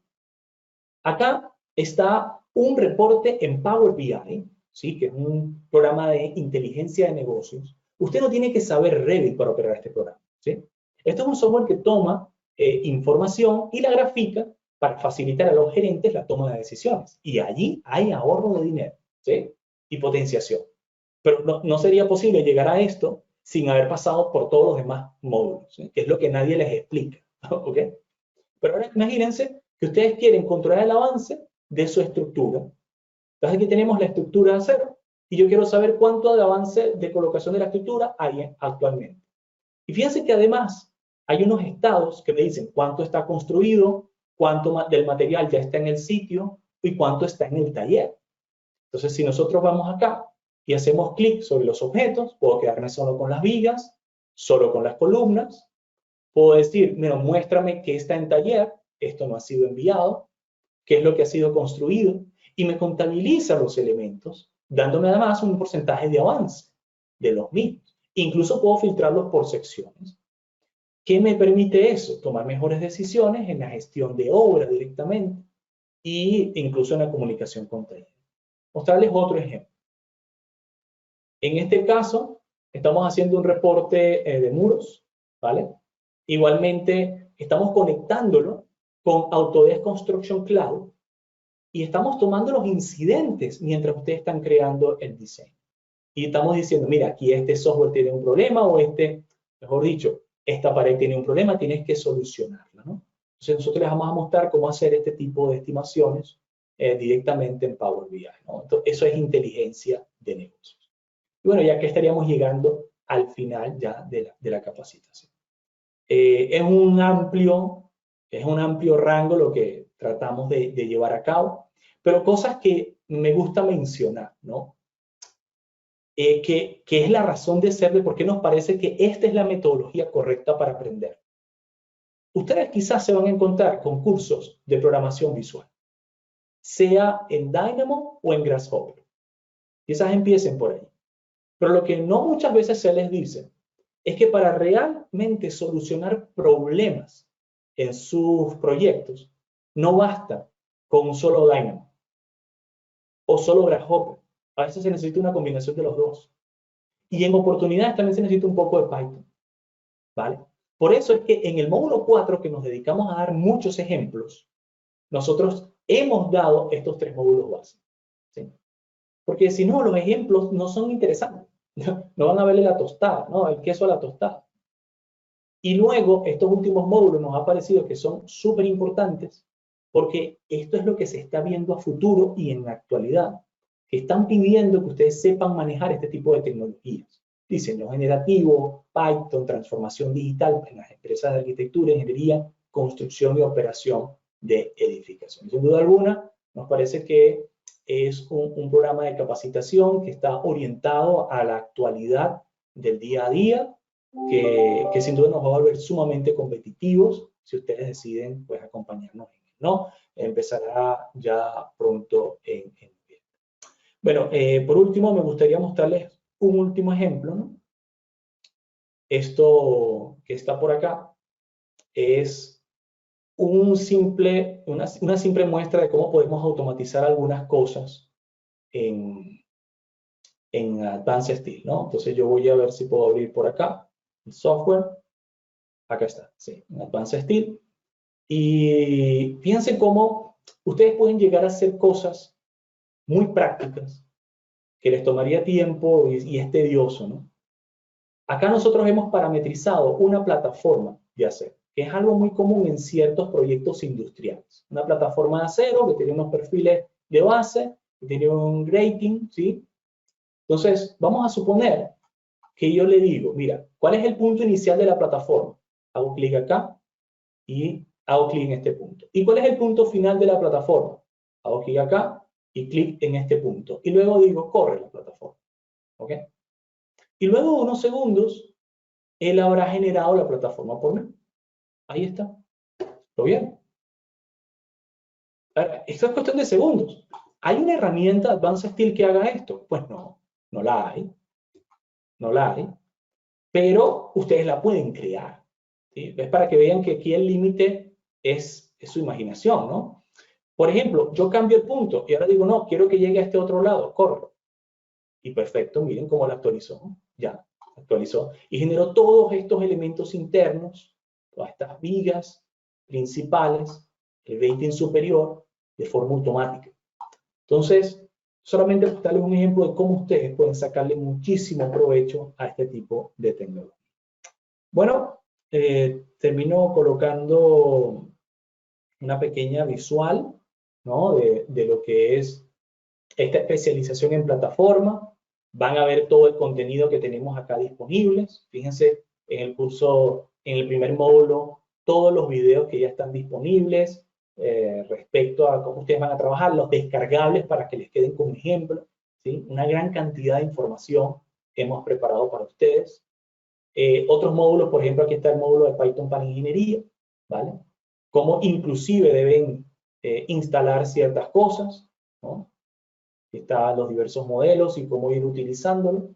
acá está un reporte en Power BI, ¿sí? Que es un programa de inteligencia de negocios. Usted no tiene que saber Revit para operar este programa, ¿sí? Esto es un software que toma información y la grafica para facilitar a los gerentes la toma de decisiones. Y allí hay ahorro de dinero, ¿sí? Y potenciación. Pero no sería posible llegar a esto sin haber pasado por todos los demás módulos, ¿sí? Que es lo que nadie les explica, ¿ok? Pero ahora imagínense que ustedes quieren controlar el avance de su estructura. Entonces aquí tenemos la estructura 0 y yo quiero saber cuánto de avance de colocación de la estructura hay actualmente. Y fíjense que además hay unos estados que me dicen cuánto está construido, cuánto del material ya está en el sitio y cuánto está en el taller. Entonces si nosotros vamos acá y hacemos clic sobre los objetos, puedo quedarme solo con las vigas, solo con las columnas, Puedo decir, bueno, muéstrame qué está en taller, esto no ha sido enviado, qué es lo que ha sido construido, y me contabiliza los elementos, dándome además un porcentaje de avance de los mismos. Incluso puedo filtrarlos por secciones. ¿Qué me permite eso? Tomar mejores decisiones en la gestión de obra directamente e incluso en la comunicación con taller. Mostrarles otro ejemplo. En este caso, estamos haciendo un reporte de muros, ¿vale? Igualmente, estamos conectándolo con Autodesk Construction Cloud y estamos tomando los incidentes mientras ustedes están creando el diseño. Y estamos diciendo, mira, aquí este software tiene un problema o mejor dicho, esta pared tiene un problema, tienes que solucionarla, ¿no? Entonces nosotros les vamos a mostrar cómo hacer este tipo de estimaciones directamente en Power BI, ¿no? Entonces, eso es inteligencia de negocios. Y bueno, ya que estaríamos llegando al final ya de la capacitación. Es un amplio rango lo que tratamos de llevar a cabo, pero cosas que me gusta mencionar, ¿no? Que es la razón de ser de por qué nos parece que esta es la metodología correcta para aprender. Ustedes quizás se van a encontrar con cursos de programación visual, sea en Dynamo o en Grasshopper. Quizás empiecen por ahí. Pero lo que no muchas veces se les dice es que para realmente solucionar problemas en sus proyectos, no basta con un solo Dynamo o solo Grasshopper. A veces se necesita una combinación de los dos. Y en oportunidades también se necesita un poco de Python, ¿vale? Por eso es que en el módulo 4, que nos dedicamos a dar muchos ejemplos, nosotros hemos dado estos 3 módulos básicos, ¿sí? Porque si no, los ejemplos no son interesantes. No van a verle la tostada, ¿no? El queso a la tostada. Y luego, estos últimos módulos nos ha parecido que son súper importantes porque esto es lo que se está viendo a futuro y en la actualidad, que están pidiendo que ustedes sepan manejar este tipo de tecnologías. Diseño generativo, Python, transformación digital en las empresas de arquitectura, ingeniería, construcción y operación de edificación. Sin duda alguna, nos parece que es un programa de capacitación que está orientado a la actualidad del día a día, que sin duda nos va a volver sumamente competitivos si ustedes deciden pues acompañarnos en él, ¿no? Empezará ya pronto en noviembre. Bueno, por último me gustaría mostrarles un último ejemplo, ¿no? Esto que está por acá es una simple muestra de cómo podemos automatizar algunas cosas en Advanced Steel, ¿no? Entonces yo voy a ver si puedo abrir por acá el software. Acá está, sí, en Advanced Steel. Y piensen cómo ustedes pueden llegar a hacer cosas muy prácticas que les tomaría tiempo y es tedioso, ¿no? Acá nosotros hemos parametrizado una plataforma de acero, que es algo muy común en ciertos proyectos industriales. Una plataforma de acero que tiene unos perfiles de base, que tiene un grating, ¿sí? Entonces, vamos a suponer que yo le digo, mira, ¿cuál es el punto inicial de la plataforma? Hago clic acá y hago clic en este punto. ¿Y cuál es el punto final de la plataforma? Hago clic acá y clic en este punto. Y luego digo, corre la plataforma. ¿Ok? Y luego de unos segundos, él habrá generado la plataforma por mí. Ahí está. ¿Lo vieron? Ahora, esto es cuestión de segundos. ¿Hay una herramienta Advanced Steel que haga esto? Pues no, no la hay. No la hay. Pero ustedes la pueden crear, ¿sí? Es para que vean que aquí el límite es su imaginación, ¿no? Por ejemplo, yo cambio el punto y ahora digo, no, quiero que llegue a este otro lado, corro. Y perfecto, miren cómo la actualizó. Ya, actualizó. Y generó todos estos elementos internos, todas estas vigas principales, el rating superior, de forma automática. Entonces, solamente para darles un ejemplo de cómo ustedes pueden sacarle muchísimo provecho a este tipo de tecnología. Bueno, termino colocando una pequeña visual, ¿no? de lo que es esta especialización en plataforma. Van a ver todo el contenido que tenemos acá disponibles. Fíjense en el curso, en el primer módulo, todos los videos que ya están disponibles respecto a cómo ustedes van a trabajar, los descargables para que les queden como ejemplo, ¿sí? Una gran cantidad de información que hemos preparado para ustedes. Otros módulos, por ejemplo, aquí está el módulo de Python para ingeniería, ¿vale? Cómo inclusive deben instalar ciertas cosas, ¿no? Aquí están los diversos modelos y cómo ir utilizándolo.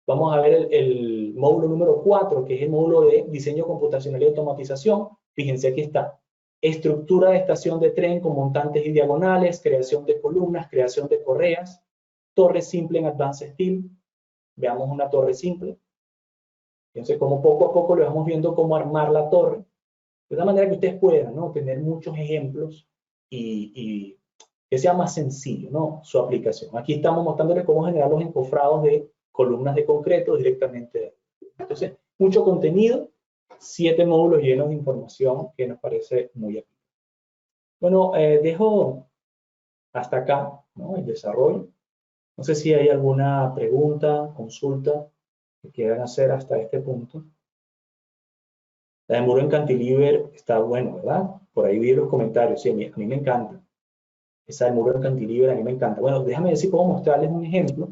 Vamos a ver el módulo número 4, que es el módulo de diseño computacional y automatización. Fíjense, aquí está. Estructura de estación de tren con montantes y diagonales, creación de columnas, creación de correas, torre simple en Advanced Steel. Veamos una torre simple. Fíjense cómo poco a poco le vamos viendo cómo armar la torre, de una manera que ustedes puedan, ¿no?, tener muchos ejemplos y que sea más sencillo, ¿no?, su aplicación. Aquí estamos mostrándole cómo generar los encofrados de columnas de concreto directamente. Entonces, mucho contenido, 7 módulos llenos de información que nos parece muy útil. Bueno, dejo hasta acá, ¿no?, el desarrollo. No sé si hay alguna pregunta, consulta que quieran hacer hasta este punto. La de muro en cantilever está bueno, ¿verdad? Por ahí vi los comentarios. Sí, a mí me encanta. Esa de muro en cantilever a mí me encanta. Bueno, déjame ver si puedo mostrarles un ejemplo.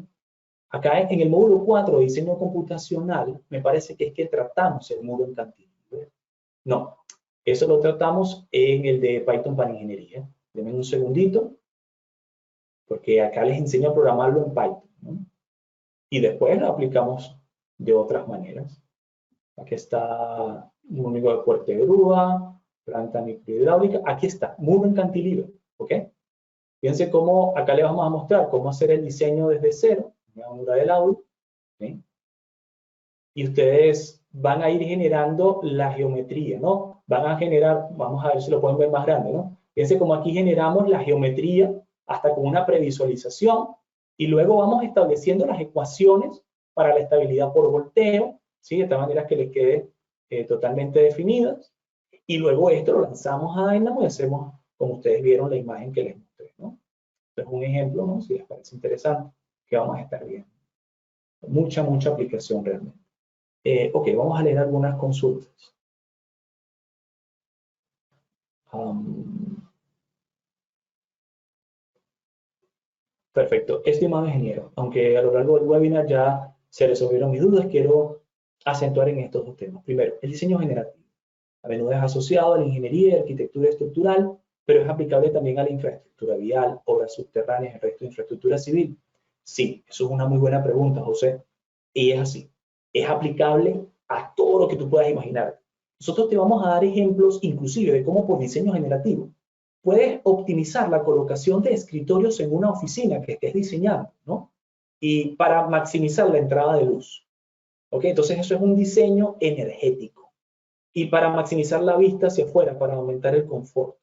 Acá en el módulo 4 de diseño computacional, me parece que es que tratamos el muro en cantilever. No, eso lo tratamos en el de Python para ingeniería. Denme un segundito, porque acá les enseño a programarlo en Python, ¿no? Y después lo aplicamos de otras maneras. Aquí está un único de puerta de grúa, planta microhidráulica. Aquí está, muro en cantilever, ¿ok? Fíjense cómo acá le vamos a mostrar cómo hacer el diseño desde cero, una honra del aula, ¿sí? Y ustedes van a ir generando la geometría, ¿no? Van a generar, vamos a ver si lo pueden ver más grande, ¿no? Fíjense cómo aquí generamos la geometría hasta con una previsualización y luego vamos estableciendo las ecuaciones para la estabilidad por volteo, ¿sí? De tal manera que les quede totalmente definidas. Y luego esto lo lanzamos a Dynamo y hacemos, como ustedes vieron, la imagen que les mostré, ¿no? Este es un ejemplo, ¿no?, si les parece interesante, que vamos a estar viendo. Mucha aplicación realmente. Ok, vamos a leer algunas consultas. Perfecto. Estimado ingeniero, aunque a lo largo del webinar ya se resolvieron mis dudas, quiero acentuar en estos dos temas. Primero, el diseño generativo. A menudo es asociado a la ingeniería y arquitectura estructural, pero es aplicable también a la infraestructura vial, obras subterráneas, el resto de infraestructura civil. Sí, eso es una muy buena pregunta, José. Y es así. Es aplicable a todo lo que tú puedas imaginar. Nosotros te vamos a dar ejemplos, inclusive, de cómo por diseño generativo puedes optimizar la colocación de escritorios en una oficina que estés diseñando, ¿no? Y para maximizar la entrada de luz. ¿Ok? Entonces eso es un diseño energético. Y para maximizar la vista hacia afuera, para aumentar el confort.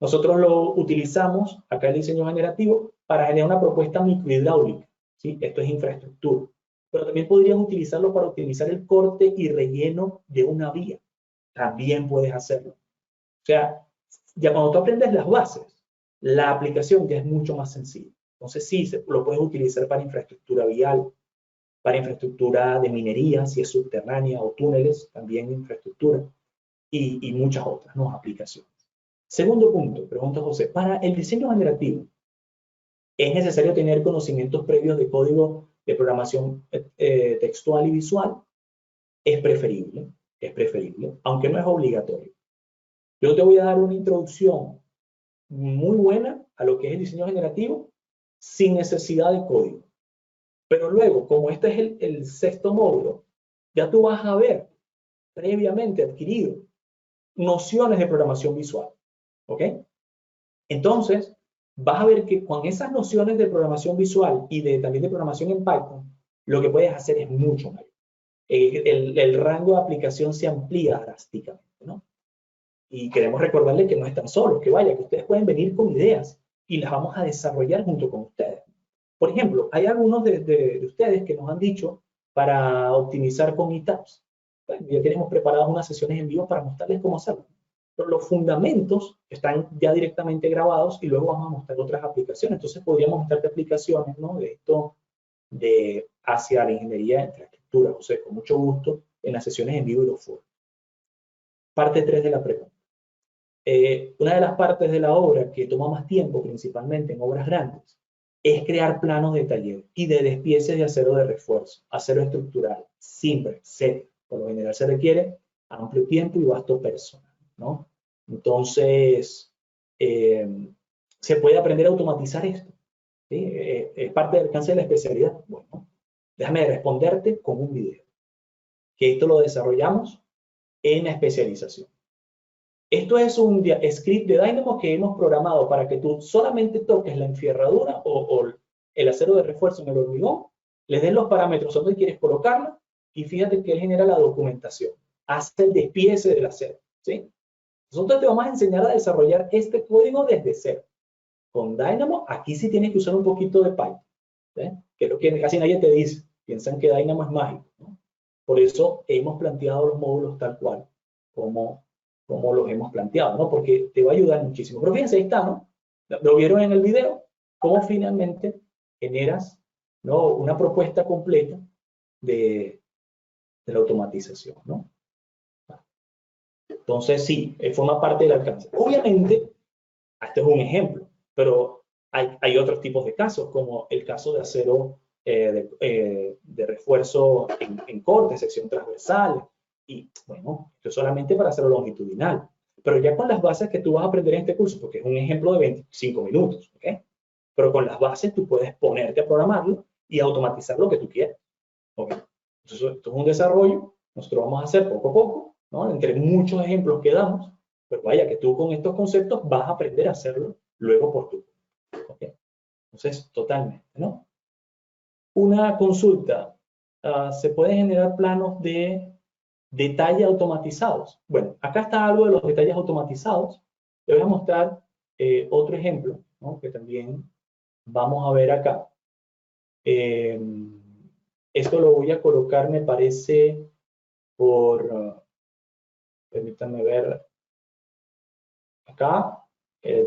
Nosotros lo utilizamos, acá el diseño generativo, para generar una propuesta microhidráulica, ¿sí? Esto es infraestructura. Pero también podrías utilizarlo para optimizar el corte y relleno de una vía. También puedes hacerlo. O sea, ya cuando tú aprendes las bases, la aplicación ya es mucho más sencilla. Entonces sí, lo puedes utilizar para infraestructura vial, para infraestructura de minería, si es subterránea, o túneles, también infraestructura, y muchas otras, ¿no?, aplicaciones. Segundo punto, pregunta José, para el diseño generativo, ¿es necesario tener conocimientos previos de código de programación textual y visual? Es preferible, aunque no es obligatorio. Yo te voy a dar una introducción muy buena a lo que es el diseño generativo sin necesidad de código. Pero luego, como este es el sexto módulo, ya tú vas a ver previamente adquirido nociones de programación visual. ¿Ok? Entonces, vas a ver que con esas nociones de programación visual y también de programación en Python, lo que puedes hacer es mucho mayor. El rango de aplicación se amplía drásticamente, ¿no? Y queremos recordarles que no están solos, que vaya, que ustedes pueden venir con ideas y las vamos a desarrollar junto con ustedes. Por ejemplo, hay algunos de ustedes que nos han dicho para optimizar con ETABS. Bueno, ya tenemos preparadas unas sesiones en vivo para mostrarles cómo hacerlo. Pero los fundamentos están ya directamente grabados y luego vamos a mostrar otras aplicaciones. Entonces podríamos mostrarte aplicaciones, ¿no?, de esto hacia la ingeniería de infraestructura. O sea, con mucho gusto en las sesiones en vivo y los foros. Parte 3 de la pregunta. Una de las partes de la obra que toma más tiempo, principalmente en obras grandes, es crear planos de taller y de despieces de acero de refuerzo, acero estructural, timbre, etc. Por lo general se requiere amplio tiempo y vasto personal, ¿no? Entonces, se puede aprender a automatizar esto, ¿sí? Es parte del alcance de la especialidad. Bueno, déjame responderte con un video, que esto lo desarrollamos en la especialización. Esto es un script de Dynamo que hemos programado para que tú solamente toques la enfierradura o el acero de refuerzo en el hormigón, le des los parámetros donde quieres colocarlo y fíjate que él genera la documentación, hace el despiece del acero, ¿sí? Nosotros te vamos a enseñar a desarrollar este código desde cero. Con Dynamo, aquí sí tienes que usar un poquito de Python, ¿sí? Que es lo que casi nadie te dice. Piensan que Dynamo es mágico, ¿no? Por eso hemos planteado los módulos tal cual como los hemos planteado, ¿no? Porque te va a ayudar muchísimo. Pero fíjense, ahí está, ¿no? Lo vieron en el video, cómo finalmente generas, ¿no?, una propuesta completa de la automatización, ¿no? Entonces, sí, forma parte del alcance. Obviamente, este es un ejemplo, pero hay otros tipos de casos, como el caso de acero de refuerzo en corte, sección transversal, y bueno, esto es solamente para hacerlo longitudinal. Pero ya con las bases que tú vas a aprender en este curso, porque es un ejemplo de 25 minutos, ¿ok? Pero con las bases tú puedes ponerte a programarlo y automatizar lo que tú quieras, ¿ok? Entonces, esto es un desarrollo, nosotros vamos a hacer poco a poco, ¿no? Entre muchos ejemplos que damos, pero vaya que tú con estos conceptos vas a aprender a hacerlo luego por tu cuenta, ¿ok? Entonces, totalmente, ¿no? Una consulta, ¿se pueden generar planos de detalle automatizados? Bueno, acá está algo de los detalles automatizados. Le voy a mostrar otro ejemplo, ¿no?, que también vamos a ver acá. Esto lo voy a colocar, me parece, permítanme ver acá,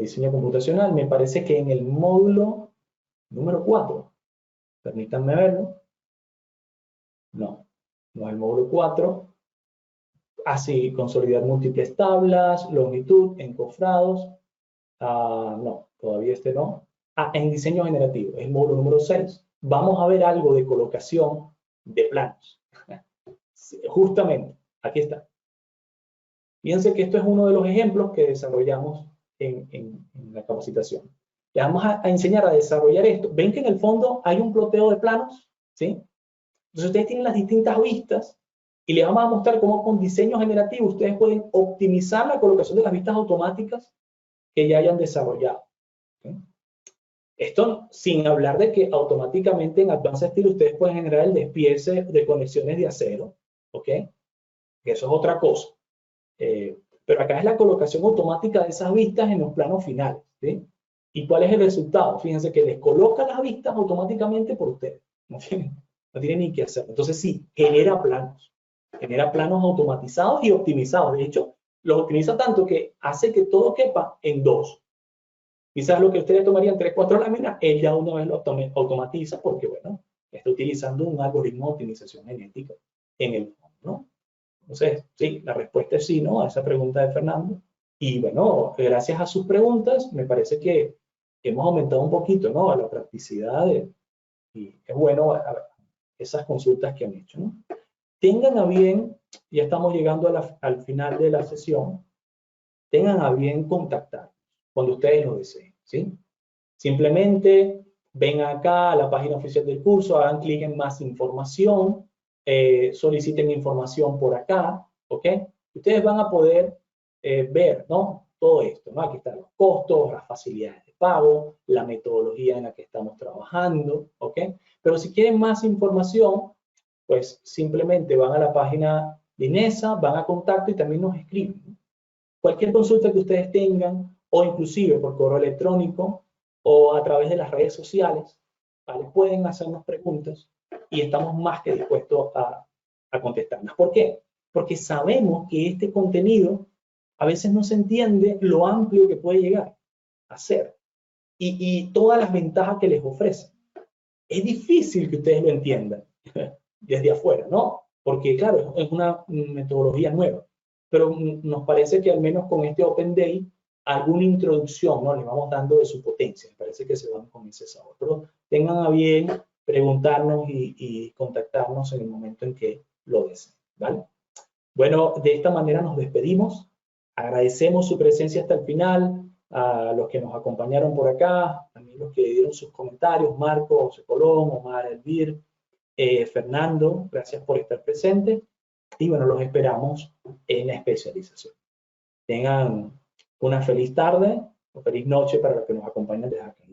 diseño computacional, me parece que en el módulo número 4, permítanme verlo, no es el módulo 4, así, consolidar múltiples tablas, longitud, encofrados, no, todavía este no, en diseño generativo, es el módulo número 6, vamos a ver algo de colocación de planos, justamente, aquí está. Fíjense que esto es uno de los ejemplos que desarrollamos en la capacitación. Les vamos a enseñar a desarrollar esto. ¿Ven que en el fondo hay un ploteo de planos? ¿Sí? Entonces ustedes tienen las distintas vistas y les vamos a mostrar cómo con diseño generativo ustedes pueden optimizar la colocación de las vistas automáticas que ya hayan desarrollado. ¿Sí? Esto sin hablar de que automáticamente en Advanced Steel ustedes pueden generar el despiece de conexiones de acero. ¿Ok? Que eso es otra cosa. Pero acá es la colocación automática de esas vistas en los planos finales, ¿sí? ¿Y cuál es el resultado? Fíjense que les coloca las vistas automáticamente por ustedes. No tienen ni que hacer. Entonces sí, genera planos automatizados y optimizados. De hecho, los optimiza tanto que hace que todo quepa en 2. Quizás lo que ustedes tomarían 3, 4 láminas, él ya una vez lo automatiza porque, bueno, está utilizando un algoritmo de optimización genética en el fondo, ¿no? Entonces, sí, la respuesta es sí, ¿no?, a esa pregunta de Fernando. Y bueno, gracias a sus preguntas, me parece que hemos aumentado un poquito, ¿no?, a la practicidad y es bueno esas consultas que han hecho, ¿no? Tengan a bien, ya estamos llegando al final de la sesión, tengan a bien contactar cuando ustedes lo deseen, ¿sí? Simplemente ven acá a la página oficial del curso, hagan clic en más información, soliciten información por acá, ¿ok? Ustedes van a poder ver, ¿no?, todo esto, ¿no? Aquí están los costos, las facilidades de pago, la metodología en la que estamos trabajando, ¿ok? Pero si quieren más información, pues simplemente van a la página de INESA, van a contacto y también nos escriben, ¿no? Cualquier consulta que ustedes tengan, o inclusive por correo electrónico, o a través de las redes sociales, ¿vale?, pueden hacernos preguntas y estamos más que dispuestos a contestarlas. ¿Por qué? Porque sabemos que este contenido a veces no se entiende lo amplio que puede llegar a ser y todas las ventajas que les ofrece. Es difícil que ustedes lo entiendan desde afuera, ¿no? Porque, claro, es una metodología nueva. Pero nos parece que al menos con este Open Day, alguna introducción, ¿no?, les vamos dando de su potencia. Me parece que se van con ese sabor. Pero tengan a bien preguntarnos y contactarnos en el momento en que lo deseen. ¿vale? Bueno, de esta manera nos despedimos. Agradecemos su presencia hasta el final, a los que nos acompañaron por acá, también los que dieron sus comentarios, Marco, José Colón, Omar, Elvir, Fernando, gracias por estar presente. Y bueno, los esperamos en la especialización. Tengan una feliz tarde o feliz noche para los que nos acompañan desde acá.